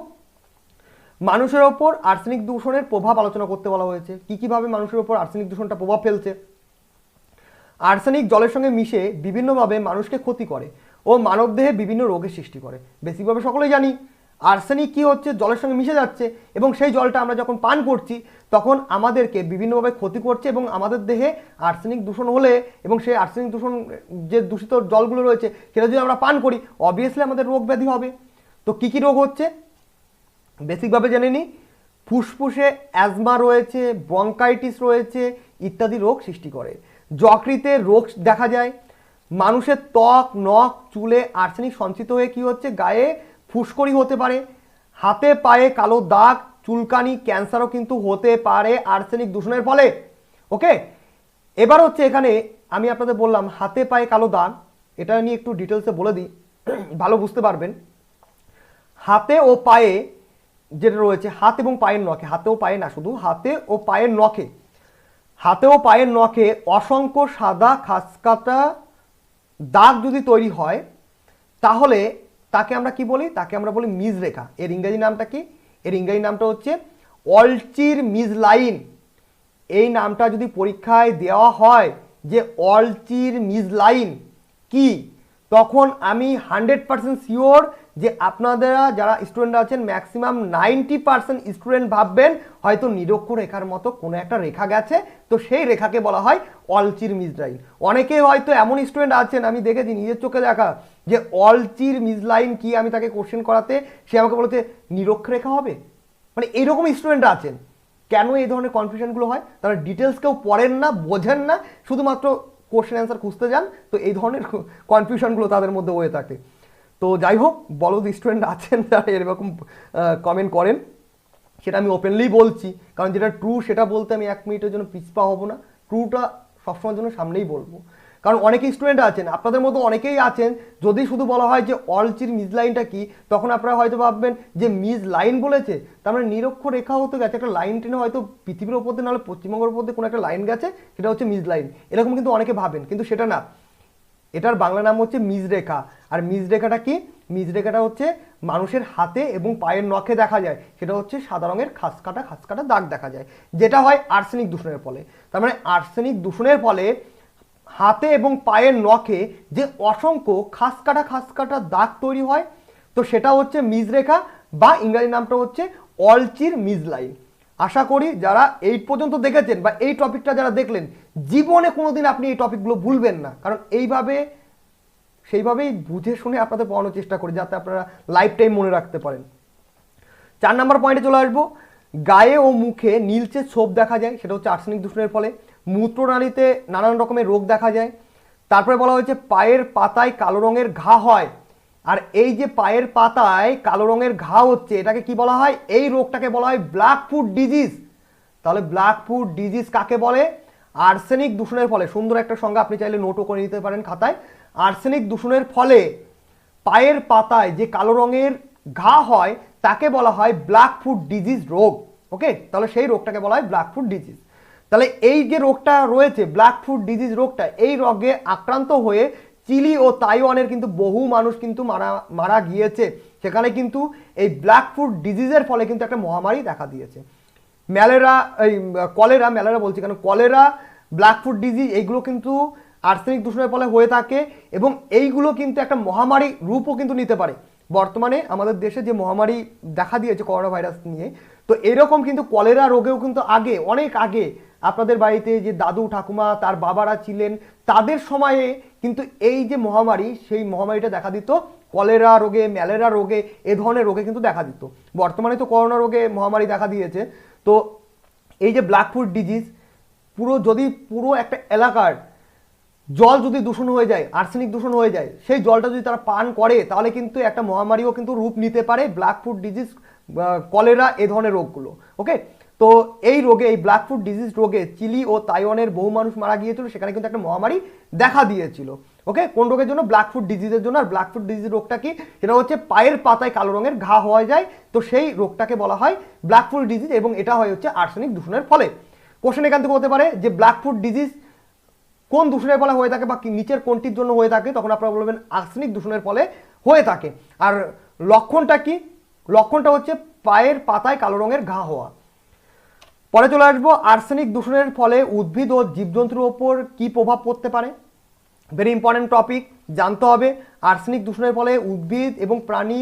মানুষের ওপর আর্সেনিক দূষণের প্রভাব আলোচনা করতে বলা হয়েছে। কীভাবে মানুষের ওপর আর্সেনিক দূষণটা প্রভাব ফেলছে। আর্সেনিক জলের সঙ্গে মিশে বিভিন্নভাবে মানুষকে ক্ষতি করে ও মানবদেহে বিভিন্ন রোগের সৃষ্টি করে। বেসিকভাবে সকলেই জানি আর্সেনিক কি হচ্ছে, জলের সঙ্গে মিশে যাচ্ছে এবং সেই জলটা আমরা যখন পান করছি তখন আমাদেরকে বিভিন্নভাবে ক্ষতি করছে এবং আমাদের দেহে আর্সেনিক দূষণ হলে এবং সেই আর্সেনিক দূষণ যে দূষিত জলগুলো রয়েছে সেটা যদি আমরা পান করি, অবভিয়াসলি আমাদের রোগ ব্যাধি হবে। তো কী কী রোগ হচ্ছে বেসিকভাবে জেনে নিই। ফুসফুসে অ্যাজমা রয়েছে, ব্রঙ্কাইটিস রয়েছে ইত্যাদি রোগ সৃষ্টি করে। যকৃতে রোগ দেখা যায়। মানুষের ত্বক, নখ, চুলে আর্সেনিক সঞ্চিত হয়ে কি হচ্ছে, গায়ে ফুসকড়ি হতে পারে। হাতে পায়ে কালো দাগ, চুলকানি, ক্যান্সারও কিন্তু হতে পারে আর্সেনিক দূষণের ফলে। ওকে, এবার হচ্ছে এখানে আমি আপনাদের বললাম হাতে পায়ে কালো দাগ, এটা নিয়ে একটু ডিটেলসে বলে দিই, ভালো বুঝতে পারবেন। হাতে ও পায়ে যেটা রয়েছে, হাত এবং পায়ের নখে, হাতে ও পায়ে না, শুধু হাতে ও পায়ের নখে, হাতে ও পায়ের নখে অসংখ্য সাদা খাসকাটা দাগ যদি তৈরি হয়, তাহলে তাকে আমরা কি বলি? তাকে আমরা বলি মিজরেখা। এর ইংরেজি নামটা কি? এর ইংরেজি নামটা হচ্ছে অলচির মিজ লাইন। এই নামটা যদি পরীক্ষায় দেওয়া হয় যে অলচির মিজ লাইন কি, তখন আমি 100% শিওর যে আপনারা যারা স্টুডেন্ট আছেন ম্যাক্সিমাম 90% স্টুডেন্ট ভাববেন হয়তো নিরক্ষরেখার মতো কোনো একটা রেখা গেছে, তো সেই রেখাকে বলা হয় অলচির মিজ লাইন। অনেকে হয়তো এমন স্টুডেন্ট আছেন, আমি দেখেছি নিজের চোখে দেখা, যে অলচির মিজ লাইন কি আমি তাকে কোশ্চেন করাতে সে আমাকে বলতে নিরক্ষরেখা হবে, মানে এইরকম স্টুডেন্ট আছেন। কেন এই ধরনের কনফিউশনগুলো হয়? তারা ডিটেলস কেউ পড়েন না, বোঝেন না, শুধুমাত্র কোশ্চেন অ্যান্সার খুঁজতে যান, তো এই ধরনের কনফিউশনগুলো তাদের মধ্যে হয়ে থাকে। তো যাই হোক, বলদ স্টুডেন্ট আছেন যারা এরকম কমেন্ট করেন, সেটা আমি ওপেনলি বলছি, কারণ যেটা ট্রু সেটা বলতে আমি 1 মিনিটের জন্য পিছপা হব না, ট্রুটা সবসময়ের জন্য সামনেই বলবো। কারণ অনেক স্টুডেন্ট আছেন, আপনাদের মতো অনেকেই আছেন, যদি শুধু বলা হয় যে অলচির মিজ লাইনটা কি, তখন আপনারা হয়তো ভাববেন যে মিজ লাইন বলেছে, তার মানে নিরক্ষরেখা হতে গেছে, একটা লাইন টেনে হয়তো পৃথিবীর ওপর দিয়ে নাহলে পশ্চিমবঙ্গের ওপর দিয়ে কোনো একটা লাইন গেছে, সেটা হচ্ছে মিজ লাইন, এরকম কিন্তু অনেকে ভাবেন, কিন্তু সেটা না। এটার বাংলা নাম হচ্ছে মিজরেখা। আর মিজরেখাটা কি? মিজরেখাটা হচ্ছে মানুষের হাতে এবং পায়ের নখে দেখা যায়, সেটা হচ্ছে সাদা রঙের খাসকাটা খাসকাটা দাগ দেখা যায়, যেটা হয় আর্সেনিক দূষণের ফলে। তার মানে আর্সেনিক দূষণের ফলে হাতে এবং পায়ের নখে যে অসংখ্য খাসকাটা খাসকাটা দাগ তৈরি হয়, তো সেটা হচ্ছে মিজরেখা, বা ইংরাজি নামটা হচ্ছে অলচির মিজ লাইন। আশা করি যারা এই পর্যন্ত দেখেছেন বা এই টপিকটা যারা দেখলেন, জীবনে কোনোদিন আপনি এই টপিকগুলো ভুলবেন না, কারণ এইভাবে সেইভাবেই বুঝে শুনে আপনাদের পড়ানোর চেষ্টা করি, যাতে আপনারা লাইফ টাইম মনে রাখতে পারেন। 4 নম্বর পয়েন্টে চলে আসবো। গায়ে ও মুখে নীলচে ছোপ দেখা যায়, সেটা হচ্ছে আর্সেনিক দূষণের ফলে। মূত্রনালীতে নানান রকমের রোগ দেখা যায়। তারপরে বলা হয়েছে পায়ের পাতায় কালো রঙের ঘা হয়। আর এই যে পায়ের পাতায় কালো রঙের ঘা হচ্ছে, এটাকে কি বলা হয়? এই রোগটাকে বলা হয় ব্ল্যাক ফুট ডিজিজ। তাহলে ব্ল্যাক ফুট ডিজিজ কাকে বলে? আর্সেনিক দূষণের ফলে, সুন্দর একটা সংজ্ঞা, আপনি চাইলে নোটও করে নিতে পারেন খাতায়। আর্সেনিক দূষণের ফলে পায়ের পাতায় যে কালো রঙের ঘা হয়, তাকে বলা হয় ব্ল্যাক ফুট ডিজিজ রোগ। ওকে, তাহলে সেই রোগটাকে বলা হয় ব্ল্যাক ফুট ডিজিজ। তাহলে এই যে রোগটা রয়েছে ব্ল্যাক ফুট ডিজিজ রোগটা, এই রোগে আক্রান্ত হয়ে চিলি ও তাইওয়ানের কিন্তু বহু মানুষ কিন্তু মারা গিয়েছে। সেখানে কিন্তু এই ব্ল্যাক ফুট ডিজিজের ফলে কিন্তু একটা মহামারী দেখা দিয়েছে। ম্যালেরা বলছি কেন, কলেরা, ব্ল্যাক ফুট ডিজিজ, এইগুলো কিন্তু আর্সেনিক দূষণের ফলে হয়ে থাকে, এবং এইগুলো কিন্তু একটা মহামারী রূপও কিন্তু নিতে পারে। বর্তমানে আমাদের দেশে যে মহামারী দেখা দিয়েছে করোনা ভাইরাস নিয়ে, তো এরকম কিন্তু কলেরা রোগেও কিন্তু আগে, অনেক আগে আপনাদের বাড়িতে যে দাদু ঠাকুমা তার বাবারা ছিলেন, তাদের সময়ে কিন্তু এই যে মহামারী, সেই মহামারীটা দেখা দিত কলেরা রোগে, ম্যালেরিয়া রোগে, এ ধরনের রোগে কিন্তু দেখা দিত। বর্তমানে তো করোনা রোগে মহামারী দেখা দিয়েছে। তো এই যে ব্ল্যাক ফুট ডিজিজ, পুরো একটা এলাকার জল যদি দূষণ হয়ে যায়, আর্সেনিক দূষণ হয়ে যায়, সেই জলটা যদি তারা পান করে, তাহলে কিন্তু একটা মহামারীও কিন্তু রূপ নিতে পারে, ব্ল্যাক ফুট ডিজিজ, কলেরা, এ ধরনের রোগগুলো। ওকে, তো এই রোগে, এই ব্ল্যাক ফুট ডিজিজ রোগে চিলি ও তাইওয়ানের বহু মানুষ মারা গিয়েছিল, সেখানে কিন্তু একটা মহামারী দেখা দিয়েছিল। ওকে, কোন রোগের জন্য? ব্ল্যাক ফুট ডিজিজের জন্য। আর ব্ল্যাক ফুট ডিজিজ রোগটা কি? সেটা হচ্ছে পায়ের পাতায় কালো রঙের ঘা হয়ে যায়, তো সেই রোগটাকে বলা হয় ব্ল্যাক ফুট ডিজিজ, এবং এটা হয় হচ্ছে আর্সেনিক দূষণের ফলে। কোশ্চেন এখান থেকে হতে পারে যে ব্ল্যাক ফুট ডিজিজ কোন দূষণের ফলে হয়ে থাকে, বা নিচের কোনটির জন্য হয়ে থাকে, তখন আপনারা বলবেন আর্সেনিক দূষণের ফলে হয়ে থাকে। আর লক্ষণটা কি? লক্ষণটা হচ্ছে পায়ের পাতায় কালো রঙের ঘা হওয়া। পরে চলে আসবো, আর্সেনিক দূষণের ফলে উদ্ভিদ ও জীবজন্তুর ওপর কি প্রভাব পড়তে পারে। ভেরি ইম্পর্টেন্ট টপিক, জানতে হবে আর্সেনিক দূষণের ফলে উদ্ভিদ এবং প্রাণী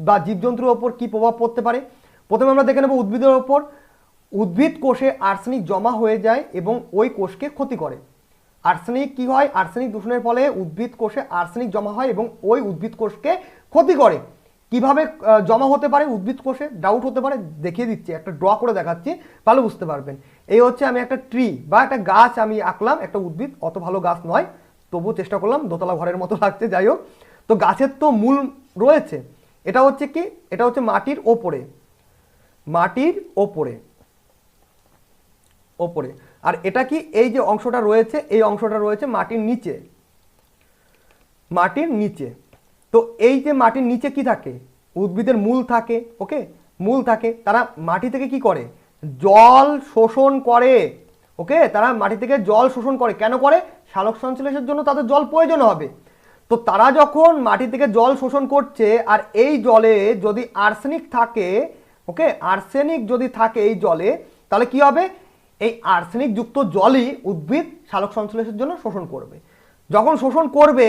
বা জীবজন্তুর ওপর কি প্রভাব পড়তে পারে। প্রথমে আমরা দেখে নেব উদ্ভিদের ওপর। উদ্ভিদ কোষে আর্সেনিক জমা হয়ে যায় এবং ওই কোষকে ক্ষতি করে। আর্সেনিক কি হয়? আর্সেনিক দূষণের ফলে উদ্ভিদ কোষে আর্সেনিক জমা হয় এবং ওই উদ্ভিদ কোষকে ক্ষতি করে। কিভাবে জমা হতে পারে উদ্ভিদ কোষে? ডাউট হতে পারে, দেখিয়ে দিচ্ছি, একটা ড্র করে দেখাচ্ছি, ভালো বুঝতে পারবেন। এই হচ্ছে আমি একটা ট্রি বা একটা গাছ আমি আঁকলাম, একটা উদ্ভিদ, অত ভালো গাছ নয়, তবুও চেষ্টা করলাম, দোতলা ঘরের মতো লাগছে, যাই হোক। তো গাছের তো মূল রয়েছে, এটা হচ্ছে কি? এটা হচ্ছে মাটির ওপরে, মাটির ওপরে ওপরে। আর এটা কি, এই যে অংশটা রয়েছে এই অংশটা রয়েছে মাটির নিচে, মাটির নিচে। তো এই যে মাটির নিচে কি থাকে, উদ্ভিদের মূল থাকে, ওকে, মূল থাকে। তারা মাটি থেকে কি করে, জল শোষণ করে, ওকে, তারা মাটি থেকে জল শোষণ করে। কেন করে, সালোক সংশ্লেষের জন্য তাদের জল প্রয়োজন হবে। তো তারা যখন মাটি থেকে জল শোষণ করছে আর এই জলে যদি আর্সেনিক থাকে, ওকে, আর্সেনিক যদি থাকে এই জলে, তাহলে কি হবে, এই আর্সেনিক যুক্ত জলই উদ্ভিদ সালোক সংশ্লেষের জন্য শোষণ করবে। যখন শোষণ করবে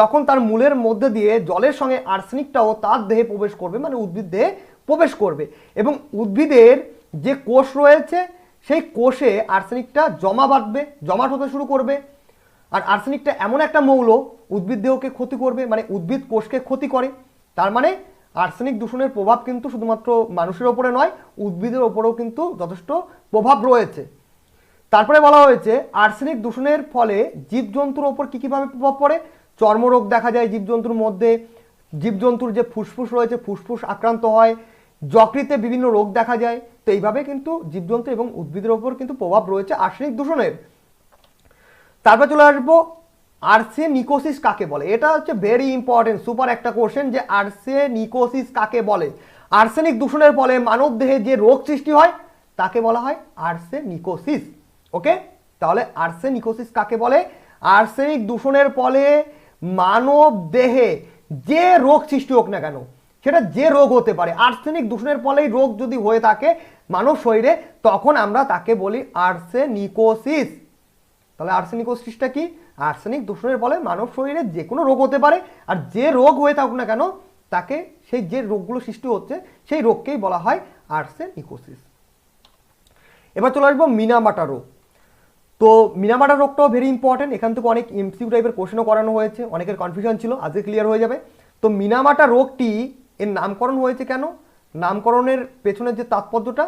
তখন তার মূলের মধ্যে দিয়ে জলের সঙ্গে আর্সেনিকটাও তার দেহে প্রবেশ করবে, মানে উদ্ভিদ দেহে প্রবেশ করবে, এবং উদ্ভিদের যে কোষ রয়েছে সেই কোষে আর্সেনিকটা জমা বাঁধবে, জমাট হতে শুরু করবে। আর আর্সেনিকটা এমন একটা মৌল উদ্ভিদ দেহকে ক্ষতি করবে, মানে উদ্ভিদ কোষকে ক্ষতি করে। তার মানে আর্সেনিক দূষণের প্রভাব কিন্তু শুধুমাত্র মানুষের ওপরে নয়, উদ্ভিদের ওপরেও কিন্তু যথেষ্ট প্রভাব রয়েছে। তারপরে বলা হয়েছে আর্সেনিক দূষণের ফলে জীবজন্তুর ওপর কী কীভাবে প্রভাব পড়ে। চর্মরোগ দেখা যায় জীবজন্তুর মধ্যে, জীবজন্তুর যে ফুসফুস রয়েছে ফুসফুস আক্রান্ত হয়, যকৃতে বিভিন্ন রোগ দেখা যায়। তো এইভাবে কিন্তু জীবজন্তু এবং উদ্ভিদের ওপর কিন্তু প্রভাব রয়েছে আর্সেনিক দূষণের। তারপর চলে আসবো আর্সেনিকোসিস কাকে বলে। এটা হচ্ছে ভেরি ইম্পর্টেন্ট, সুপার একটা কোশ্চেন, যে আর্সেনিকোসিস কাকে বলে। আর্সেনিক দূষণের ফলে মানব দেহে যে রোগ সৃষ্টি হয় তাকে বলা হয় আর্সেনিকোসিস, ওকে। তাহলে আর্সেনিকোসিস কাকে বলে, আর্সেনিক দূষণের ফলে মানব দেহে যে রোগ সৃষ্টি হোক না কেন, সেটা যে রোগ হতে পারে, আর্সেনিক দূষণের ফলেই রোগ যদি হয়ে থাকে মানব শরীরে, তখন আমরা তাকে বলি আর্সেনিকোসিস। তাহলে আর্সেনিকোসিসটা কি, আর্সেনিক দূষণের ফলে মানব শরীরে যে কোনো রোগ হতে পারে, আর যে রোগ হয়ে থাকুক না কেন তাকে, সেই যে রোগগুলো সৃষ্টি হচ্ছে সেই রোগকেই বলা হয় আর্সেনিকোসিস। এবার চলে আসবো মিনামাটা রোগ। তো মিনামাটা রোগটাও ভেরি ইম্পর্টেন্ট, এখান থেকে অনেক এমসিকিউ টাইপের কোশ্চেনও করানো হয়েছে, অনেকের কনফিউশন ছিল, আজকে ক্লিয়ার হয়ে যাবে। তো মিনামাটা রোগটি এর নামকরণ হয়েছে কেন, নামকরণের পেছনের যে তাৎপর্যটা,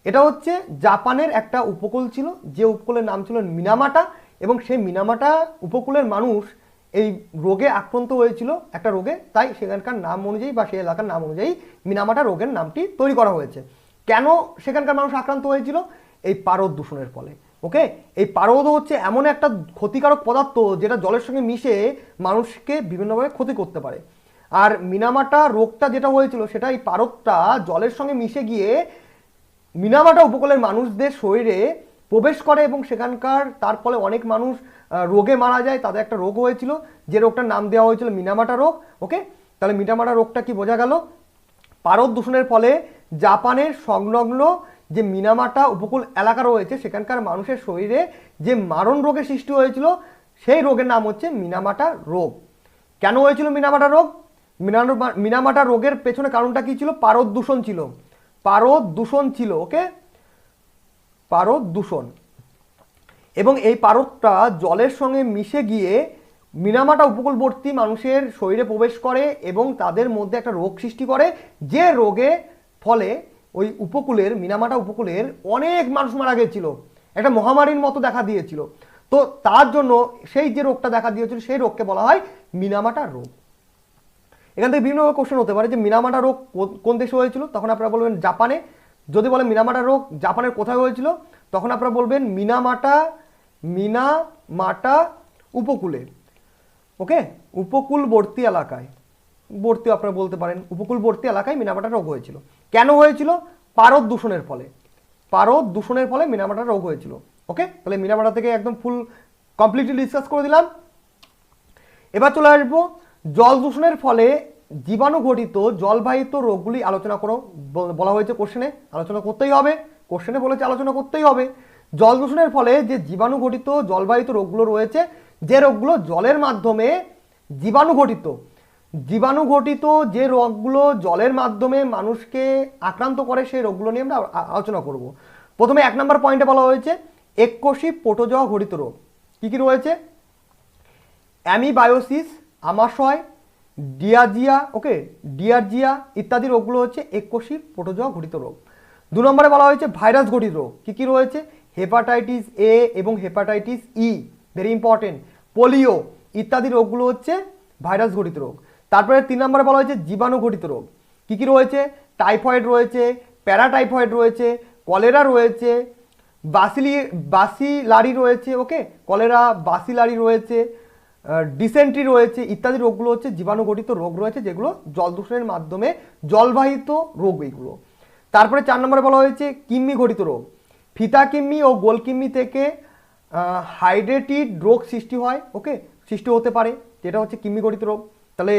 এটা হচ্ছে জাপানের একটা উপকূল ছিল, যে উপকূলের নাম ছিল মিনামাটা, এবং সেই মিনামাটা উপকূলের মানুষ এই রোগে আক্রান্ত হয়েছিল একটা রোগে, তাই সেখানকার নাম অনুযায়ী বা সেই এলাকার নাম অনুযায়ী মিনামাটা রোগের নামটি তৈরি করা হয়েছে। কেন সেখানকার মানুষ আক্রান্ত হয়েছিল, এই পারদ দূষণের ফলে, ওকে। এই পারদ হচ্ছে এমন একটা ক্ষতিকারক পদার্থ যেটা জলের সঙ্গে মিশে মানুষকে বিভিন্নভাবে ক্ষতি করতে পারে। আর মিনামাটা রোগটা যেটা হয়েছিল সেটা এই পারদটা জলের সঙ্গে মিশে গিয়ে মিনামাটা উপকূলের মানুষদের শরীরে প্রবেশ করে, এবং সেখানকার তার ফলে অনেক মানুষ রোগে মারা যায়। তাদের একটা রোগ হয়েছিল, যে রোগটার নাম দেওয়া হয়েছিল মিনামাটা রোগ, ওকে। তাহলে মিনামাটা রোগটা কি বোঝা গেল, পারদ দূষণের ফলে জাপানের সংলগ্ন যে মিনামাটা উপকূল এলাকা রয়েছে সেখানকার মানুষের শরীরে যে মারণ রোগের সৃষ্টি হয়েছিল সেই রোগের নাম হচ্ছে মিনামাটা রোগ। কেন হয়েছিল মিনামাটা রোগ, মিনামাটা রোগের পেছনে কারণটা কি ছিল, পারদ দূষণ ছিল, পারদ দূষণ ছিল, ওকে, পারদ দূষণ। এবং এই পারদটা জলের সঙ্গে মিশে গিয়ে মিনামাটা উপকূলবর্তী মানুষের শরীরে প্রবেশ করে এবং তাদের মধ্যে একটা রোগ সৃষ্টি করে, যে রোগে ফলে ওই উপকূলের মিনামাটা উপকূলের অনেক মানুষ মারা গেছিল, একটা মহামারীর মতো দেখা দিয়েছিল। তো তার জন্য সেই যে রোগটা দেখা দিয়েছিল সেই রোগকে বলা হয় মিনামাটা রোগ। এখান থেকে বিভিন্ন কোশ্চেন হতে পারে যে মিনামাটা রোগ কোন দেশে হয়েছিল, তখন আপনারা বলবেন জাপানে। যদি বলে মিনামাটা রোগ জাপানের কোথায় হয়েছিল, তখন আপনারা বলবেন মিনামাটা উপকূলে, ওকে, উপকূলবর্তী এলাকায়, বর্তী আপনারা বলতে পারেন, উপকূলবর্তী এলাকায় মিনামাটা রোগ হয়েছিল। কেন হয়েছিল, পারদ দূষণের ফলে, পারদ দূষণের ফলে মিনামাটা রোগ হয়েছিল, ওকে। তাহলে মিনামাটা থেকে একদম ফুল কমপ্লিটলি ডিসকাস করে দিলাম। এবার চলে আসবো জল দূষণের ফলে জীবাণু ঘটিত জলবাহিত রোগগুলি আলোচনা করো, বলা হয়েছে কোশ্চেনে, আলোচনা করতেই হবে, কোশ্চেনে বলেছে আলোচনা করতেই হবে। জল দূষণের ফলে যে জীবাণু ঘটিত জলবাহিত রোগগুলো রয়েছে, যে রোগগুলো জলের মাধ্যমে জীবাণু ঘটিত যে রোগগুলো জলের মাধ্যমে মানুষকে আক্রান্ত করে, সেই রোগগুলো নিয়ে আমরা আলোচনা করব। প্রথমে 1 নম্বর পয়েন্টে বলা হয়েছে এককোষী প্রোটোজোয়া ঘটিত রোগ। কি কি রয়েছে, অ্যামিবায়োসিস, আমাশয়, ডিয়াজিয়া, ওকে, ডিয়ারজিয়া ইত্যাদি রোগগুলো হচ্ছে এককোষী প্রোটোজোয়া ঘটিত রোগ। 2 নম্বরে বলা হয়েছে ভাইরাস ঘটিত রোগ। কি কি রয়েছে, হেপাটাইটিস এ এবং hepatitis E, very important, polio ইত্যাদি রোগগুলো হচ্ছে ভাইরাস ঘটিত রোগ। তারপরে 3 নম্বরে বলা হয়েছে জীবাণু ঘটিত রোগ। কি কি রয়েছে, টাইফয়েড রয়েছে, প্যারাটাইফয়েড রয়েছে, কলেরা রয়েছে, বাসিলারি রয়েছে, ওকে, কলেরা, বাসিলারি রয়েছে, ডিসেন্ট্রি রয়েছে ইত্যাদি রোগগুলো হচ্ছে জীবাণুঘটিত রোগ রয়েছে, যেগুলো জল দূষণের মাধ্যমে জলবাহিত রোগ এইগুলো। তারপরে 4 নম্বরে বলা হয়েছে কৃমি ঘটিত রোগ। ফিতা কৃমি ও গোল কৃমি থেকে হাইড্রেটিড রোগ সৃষ্টি হয়, ওকে, সৃষ্টি হতে পারে, যেটা হচ্ছে কৃমি ঘটিত রোগ। তাহলে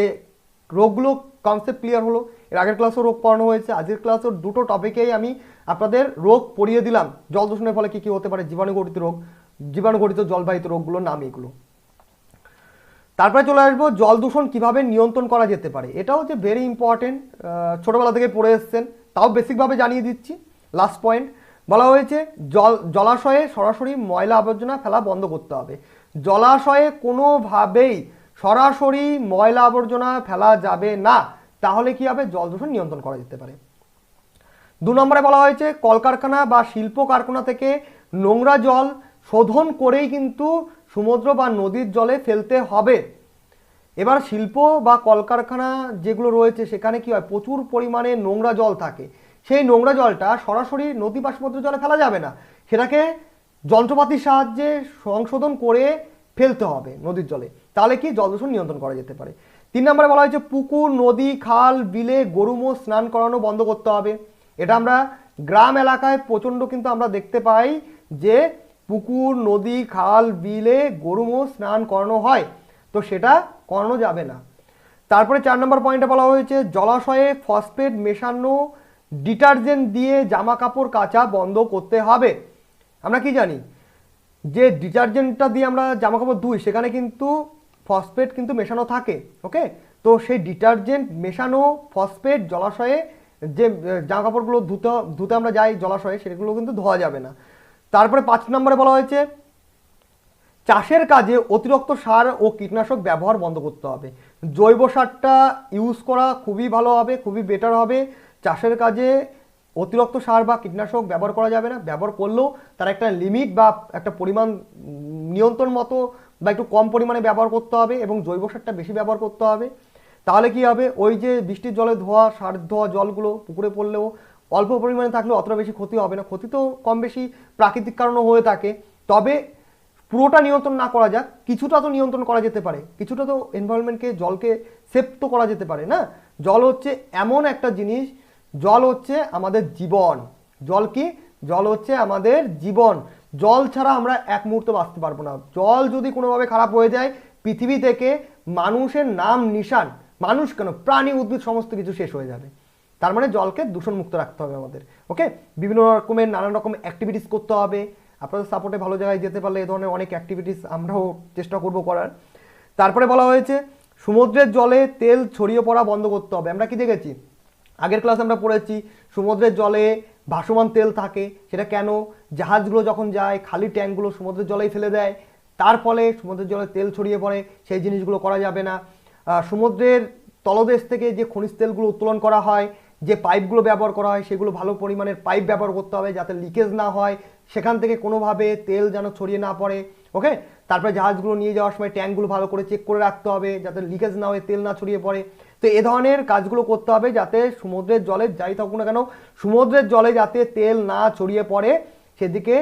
রোগগুলো কনসেপ্ট ক্লিয়ার হলো। এর আগের ক্লাসেও রোগ পড়ানো হয়েছে, আজকের ক্লাসেও দুটো টপিকেই আমি আপনাদের রোগ পড়িয়ে দিলাম। জল দূষণের ফলে কী কী হতে পারে, জীবাণুঘটিত রোগ, জীবাণুঘটিত জলবাহিত রোগগুলোর নাম এগুলো। তারপরে চলে আসবো জল দূষণ কীভাবে নিয়ন্ত্রণ করা যেতে পারে। এটা হচ্ছে ভেরি ইম্পর্টেন্ট, ছোটোবেলা থেকে পড়ে এসছেন, তাও বেসিকভাবে জানিয়ে দিচ্ছি। লাস্ট পয়েন্ট বলা হয়েছে জলাশয়ে সরাসরি ময়লা আবর্জনা ফেলা বন্ধ করতে হবে। জলাশয়ে কোনোভাবেই সরাসরি ময়লা আবর্জনা ফেলা যাবে না, তাহলে কি হবে, জল দূষণ নিয়ন্ত্রণ করা যেতে পারে। 2 নম্বরে বলা হয়েছে কলকারখানা বা শিল্প কারখানা থেকে নোংরা জল শোধন করেই কিন্তু সমুদ্র বা নদীর জলে ফেলতে হবে। এবার শিল্প বা কলকারখানা যেগুলো রয়েছে সেখানে কি হয়, প্রচুর পরিমাণে নোংরা জল থাকে, সেই নোংরা জলটা সরাসরি নদী বা সমুদ্র জলে ফেলা যাবে না, সেটাকে যন্ত্রপাতির সাহায্যে সংশোধন করে ফেলতে হবে নদীর জলে, তাহলে কি জল দূষণ নিয়ন্ত্রণ করা যেতে পারে। 3 নম্বরে বলা হয়েছে পুকুর, নদী, খাল, বিলে গরু মোষ স্নান করানো বন্ধ করতে হবে। এটা আমরা গ্রাম এলাকায় প্রচণ্ড কিন্তু আমরা দেখতে পাই যে পুকুর, নদী, খাল, বিলে গরু মোষ স্নান করানো হয়, তো সেটা করানো যাবে না। তারপরে 4 নম্বর পয়েন্টে বলা হয়েছে জলাশয়ে ফসফেট মেশানো ডিটারজেন্ট দিয়ে জামা কাপড় কাচা বন্ধ করতে হবে। আমরা কি জানি যে ডিটারজেন্টটা দিয়ে আমরা জামা কাপড় ধুই সেখানে কিন্তু ফসফেট কিন্তু মেশানো থাকে, ওকে, তো সেই ডিটারজেন্ট মেশানো ফসফেট জলাশয়ে যে জামা কাপড়গুলো ধুতে আমরা যাই জলাশয়ে, সেগুলো কিন্তু ধোয়া যাবে না। তারপরে 5 নম্বরে বলা হয়েছে চাষের কাজে অতিরিক্ত সার ও কীটনাশক ব্যবহার বন্ধ করতে হবে। জৈব সারটা ইউজ করা খুবই ভালো হবে, খুবই বেটার হবে। চাষের কাজে অতিরিক্ত সার বা কীটনাশক ব্যবহার করা যাবে না, ব্যবহার করলেও তার একটা লিমিট বা একটা পরিমাণ নিয়ন্ত্রণ মতো বা একটু কম পরিমাণে ব্যবহার করতে হবে এবং জৈব সারটা বেশি ব্যবহার করতে হবে। তাহলে কি হবে, ওই যে বৃষ্টির জলে ধোয়া, সার ধোয়া জলগুলো পুকুরে পড়লেও অল্প পরিমাণে থাকলেও অতটা বেশি ক্ষতি হবে না। ক্ষতি তো কম বেশি প্রাকৃতিক কারণও হয়ে থাকে, তবে পুরোটা নিয়ন্ত্রণ না করা যাক, কিছুটা তো নিয়ন্ত্রণ করা যেতে পারে, কিছুটা তো এনভায়রনমেন্টকে, জলকে সেভ তো করা যেতে পারে না। জল হচ্ছে এমন একটা জিনিস, জল হচ্ছে আমাদের জীবন। জল কি, জল হচ্ছে আমাদের জীবন। জল ছাড়া আমরা এক মুহূর্ত বাঁচতে পারবো না। জল যদি কোনোভাবে খারাপ হয়ে যায়, পৃথিবী থেকে মানুষের নাম নিশান, মানুষ কেন, প্রাণী, উদ্ভিদ সমস্ত কিছু শেষ হয়ে যাবে। তার মানে জলকে দূষণমুক্ত রাখতে হবে আমাদের, ওকে। বিভিন্ন রকমের নানান রকম অ্যাক্টিভিটিস করতে হবে। আপনাদের সাপোর্টে ভালো জায়গায় যেতে পারলে এ ধরনের অনেক অ্যাক্টিভিটিস আমরাও চেষ্টা করব করার। তারপরে বলা হয়েছে সমুদ্রের জলে তেল ছড়িয়ে পড়া বন্ধ করতে হবে। আমরা কি দেখেছি, আগের ক্লাসে আমরা পড়েছি সমুদ্রের জলে ভাসমান তেল থাকে। সেটা কেন, জাহাজগুলো যখন যায় খালি ট্যাঙ্কগুলো সমুদ্রের জলেই ফেলে দেয়, তার ফলে সমুদ্রের জলে তেল ছড়িয়ে পড়ে, সেই জিনিসগুলো করা যাবে না। সমুদ্রের তলদেশ থেকে যে খনিজ তেলগুলো উত্তোলন করা হয়, যে পাইপগুলো ব্যবহার করা হয়, সেগুলো ভালো পরিমাণের পাইপ ব্যবহার করতে হবে যাতে লিকেজ না হয়, সেখান থেকে কোনোভাবে তেল যেন ছড়িয়ে না পড়ে, ওকে। তারপরে জাহাজগুলো নিয়ে যাওয়ার সময় ট্যাঙ্কগুলো ভালো করে চেক করে রাখতে হবে যাতে লিকেজ না হয়ে তেল না ছড়িয়ে পড়ে। তো এ ধরনের কাজগুলো করতে হবে যাতে সমুদ্রের জলে যাই থাকুক না কেন, সমুদ্রের জলে যাতে তেল না ছড়িয়ে পড়ে সেদিকে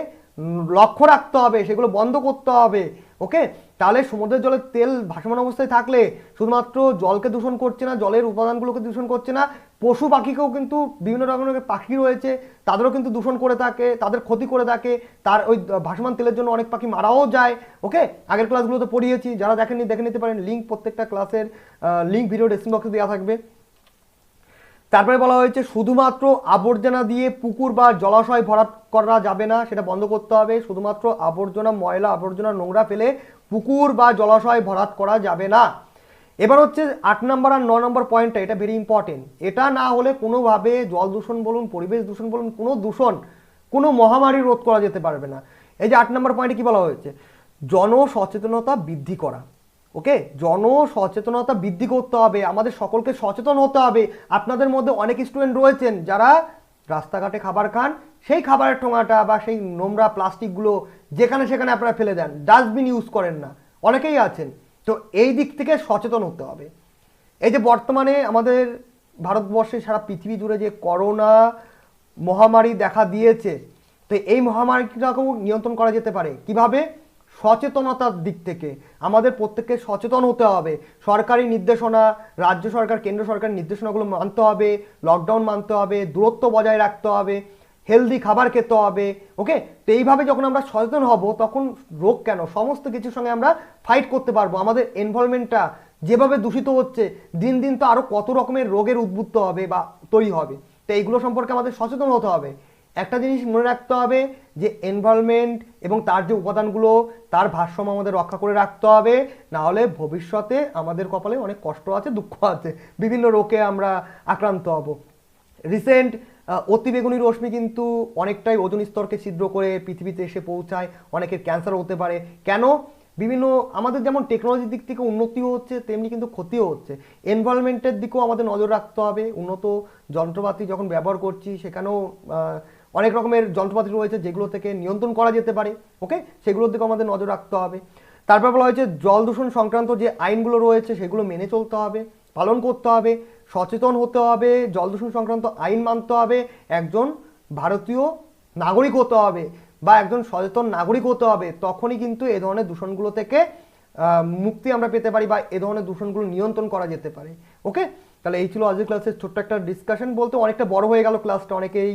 লক্ষ্য রাখতে হবে, সেগুলো বন্ধ করতে হবে, ওকে। তাহলে সমুদ্রের জলে তেল ভাসমান অবস্থায় থাকলে শুধুমাত্র জলকে দূষণ করছে না, জলের উপাদানগুলোকে দূষণ করছে না, পশু পাখিকেও কিন্তু, বিভিন্ন রকমের পাখি রয়েছে তাদেরও কিন্তু দূষণ করে থাকে, তাদের ক্ষতি করে থাকে। তার ওই ভাসমান তেলের জন্য অনেক পাখি মারাও যায়, ওকে। আগের ক্লাসগুলোতে পড়িয়েছি, যারা দেখেননি দেখে নিতে পারেন, লিঙ্ক প্রত্যেকটা ক্লাসের লিঙ্ক ভিডিও ডেসক্রিপশন বক্সে দেওয়া থাকবে। তারপরে বলা হয়েছে শুধুমাত্র আবর্জনা দিয়ে পুকুর বা জলাশয় ভরাট করা যাবে না, সেটা বন্ধ করতে হবে। শুধুমাত্র আবর্জনা, ময়লা আবর্জনা, নোংরা ফেলে পুকুর বা জলাশয় ভরাট করা যাবে না। এবার হচ্ছে 8 নম্বর আর 9 নম্বর পয়েন্টটা, এটা ভেরি ইম্পর্টেন্ট। এটা না হলে কোনোভাবে জল দূষণ বলুন, পরিবেশ দূষণ বলুন, কোনো দূষণ, কোনো মহামারী রোধ করা যেতে পারবে না। এই যে 8 নম্বর পয়েন্টে কি বলা হয়েছে, জনসচেতনতা বৃদ্ধি করা, ওকে। জনসচেতনতা বৃদ্ধি করতে হবে, আমাদের সকলকে সচেতন হতে হবে। আপনাদের মধ্যে অনেক স্টুডেন্ট রয়েছেন যারা রাস্তাঘাটে খাবার খান, সেই খাবারের ঠোঙাটা বা সেই নোংরা প্লাস্টিকগুলো যেখানে সেখানে আপনারা ফেলে দেন, ডাস্টবিন ইউজ করেন না, অনেকেই আছেন। তো এই দিক থেকে সচেতন হতে হবে। এই যে বর্তমানে আমাদের ভারতবর্ষে, সারা পৃথিবী জুড়ে যে করোনা মহামারী দেখা দিয়েছে, তো এই মহামারীটাকেও নিয়ন্ত্রণ করা যেতে পারে কিভাবে? সচেতনতার দিক থেকে আমাদের প্রত্যেককে সচেতন হতে হবে। সরকারি নির্দেশনা, রাজ্য সরকার কেন্দ্র সরকারের নির্দেশনাগুলো মানতে হবে, লকডাউন মানতে হবে, দূরত্ব বজায় রাখতে হবে, হেলদি খাবার খেতে হবে। ওকে, তো এইভাবে যখন আমরা সচেতন হব তখন রোগ কেন সমস্ত কিছুর সঙ্গে আমরা ফাইট করতে পারবো। আমাদের এনভায়রনমেন্টটা যেভাবে দূষিত হচ্ছে দিন দিন, তো আরও কত রকমের রোগের উদ্ভূত হবে বা তৈরি হবে। তো এইগুলো সম্পর্কে আমাদের সচেতন হতে হবে। একটা জিনিস মনে রাখতে হবে যে এনভায়রনমেন্ট এবং তার যে উপাদানগুলো, তার ভারসাম্য আমাদের রক্ষা করে রাখতে হবে, না হলে ভবিষ্যতে আমাদের কপালে অনেক কষ্ট আছে, দুঃখ আছে, বিভিন্ন রোগে আমরা আক্রান্ত হব। রিসেন্ট অতিবেগুনি রশ্মি কিন্তু অনেকটাই ওজোন স্তরকে ছিদ্র করে পৃথিবীতে এসে পৌঁছায়, অনেকের ক্যান্সার হতে পারে। কেন? বিভিন্ন আমাদের যেমন টেকনোলজির দিক থেকে উন্নতিও হচ্ছে, তেমনি কিন্তু ক্ষতিও হচ্ছে। এনভায়রনমেন্টের দিকেও আমাদের নজর রাখতে হবে। উন্নত যন্ত্রপাতি যখন ব্যবহার করছি সেখানেও অনেক রকমের যন্ত্রপাতি রয়েছে যেগুলো থেকে নিয়ন্ত্রণ করা যেতে পারে। ওকে, সেগুলোর দিকেও আমাদের নজর রাখতে হবে। তারপর বলা হয়েছে জল দূষণ সংক্রান্ত যে আইনগুলো রয়েছে সেগুলো মেনে চলতে হবে, পালন করতে হবে, সচেতন হতে হবে, জল দূষণ সংক্রান্ত আইন মানতে হবে, একজন ভারতীয় নাগরিক হতে হবে বা একজন সচেতন নাগরিক হতে হবে। তখনই কিন্তু এ ধরনের দূষণগুলো থেকে মুক্তি আমরা পেতে পারি বা এ ধরনের দূষণগুলো নিয়ন্ত্রণ করা যেতে পারে। ওকে, তাহলে এই ছিল আজকের ক্লাসের ছোট্ট একটা ডিসকাশন। বলতে অনেকটা বড় হয়ে গেল ক্লাসটা। অনেকেই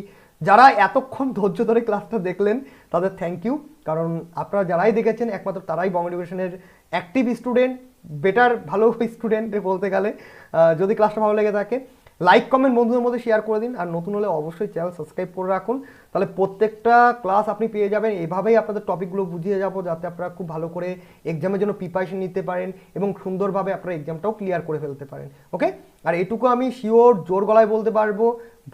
যারা এতক্ষণ ধৈর্য ধরে ক্লাসটা দেখলেন তাদের থ্যাংক ইউ, কারণ আপনারা যারাই দেখেছেন একমাত্র তারাই বঙ্গ এডুকেশনের অ্যাক্টিভ স্টুডেন্ট, বেটার ভালো স্টুডেন্ট বলতে গেলে। যদি ক্লাসটা ভালো লেগে থাকে লাইক কমেন্ট বন্ধুদের মধ্যে শেয়ার করে দিন, আর নতুন হলে অবশ্যই চ্যানেল সাবস্ক্রাইব করে রাখুন। তাহলে প্রত্যেকটা ক্লাস আপনি পেয়ে যাবেন। এভাবেই আপনাদের টপিকগুলো বুঝিয়ে যাবো যাতে আপনারা খুব ভালো করে এক্সামের জন্য প্রিপারেশন নিতে পারেন এবং সুন্দরভাবে আপনারা এক্সামটাও ক্লিয়ার করে ফেলতে পারেন। ওকে, আর এটুকু আমি শিওর জোর গলায় বলতে পারবো,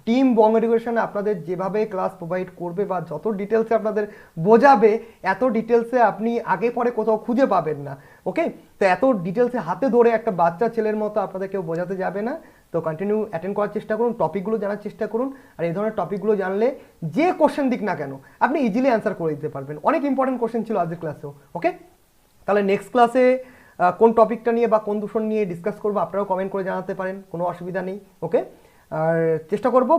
টিম বঙ্গ এডুকেশন আপনাদের যেভাবে ক্লাস প্রোভাইড করবে বা যত ডিটেলসে আপনাদের বোঝাবে, এত ডিটেলসে আপনি আগে পরে কোথাও খুঁজে পাবেন না। ওকে, তো এত ডিটেলসে হাতে ধরে একটা বাচ্চা ছেলের মতো আপনাদের কেউ বোঝাতে যাবে না। তো কন্টিনিউ অ্যাটেন্ড করার চেষ্টা করুন, টপিকগুলো জানার চেষ্টা করুন। আর এই ধরনের টপিকগুলো জানলে যে কোশ্চেন দিক না কেন আপনি ইজিলি অ্যান্সার করে দিতে পারবেন। অনেক ইম্পর্টেন্ট কোশ্চেন ছিল আজকের ক্লাসেও। ওকে, তাহলে নেক্সট ক্লাসে কোন টপিকটা নিয়ে বা কোন দূষণ নিয়ে ডিসকাস করবো আপনারাও কমেন্ট করে জানাতে পারেন, কোনো অসুবিধা নেই। ওকে, আর চেষ্টা করব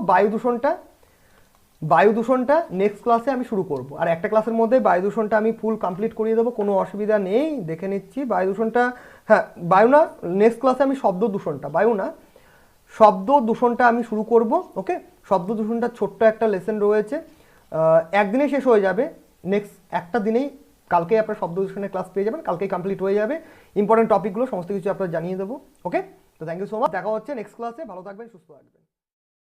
বায়ু দূষণটা নেক্সট ক্লাসে আমি শুরু করব। আর একটা ক্লাসের মধ্যে বায়ু দূষণটা আমি ফুল কমপ্লিট করিয়ে দেবো, কোনো অসুবিধা নেই। দেখে নিচ্ছি বায়ু দূষণটা, হ্যাঁ বায়ু না, নেক্সট ক্লাসে আমি শব্দ দূষণটা, বায়ু না শব্দ দূষণটা আমি শুরু করব। ওকে, শব্দ দূষণটা ছোট্ট একটা লেসন রয়েছে, একদিনে শেষ হয়ে যাবে। নেক্সট একটা দিনেই, কালকেই আপনার শব্দ দূষণের ক্লাস পেয়ে যাবেন, কালকেই কমপ্লিট হয়ে যাবে। ইম্পর্টেন্ট টপিকগুলো সমস্ত কিছু আপনার জানিয়ে দেবো। ওকে, তো থ্যাংক ইউ সো মাচ, দেখা হচ্ছে নেক্সট ক্লাসে। ভালো থাকবেন, সুস্থ থাকবেন।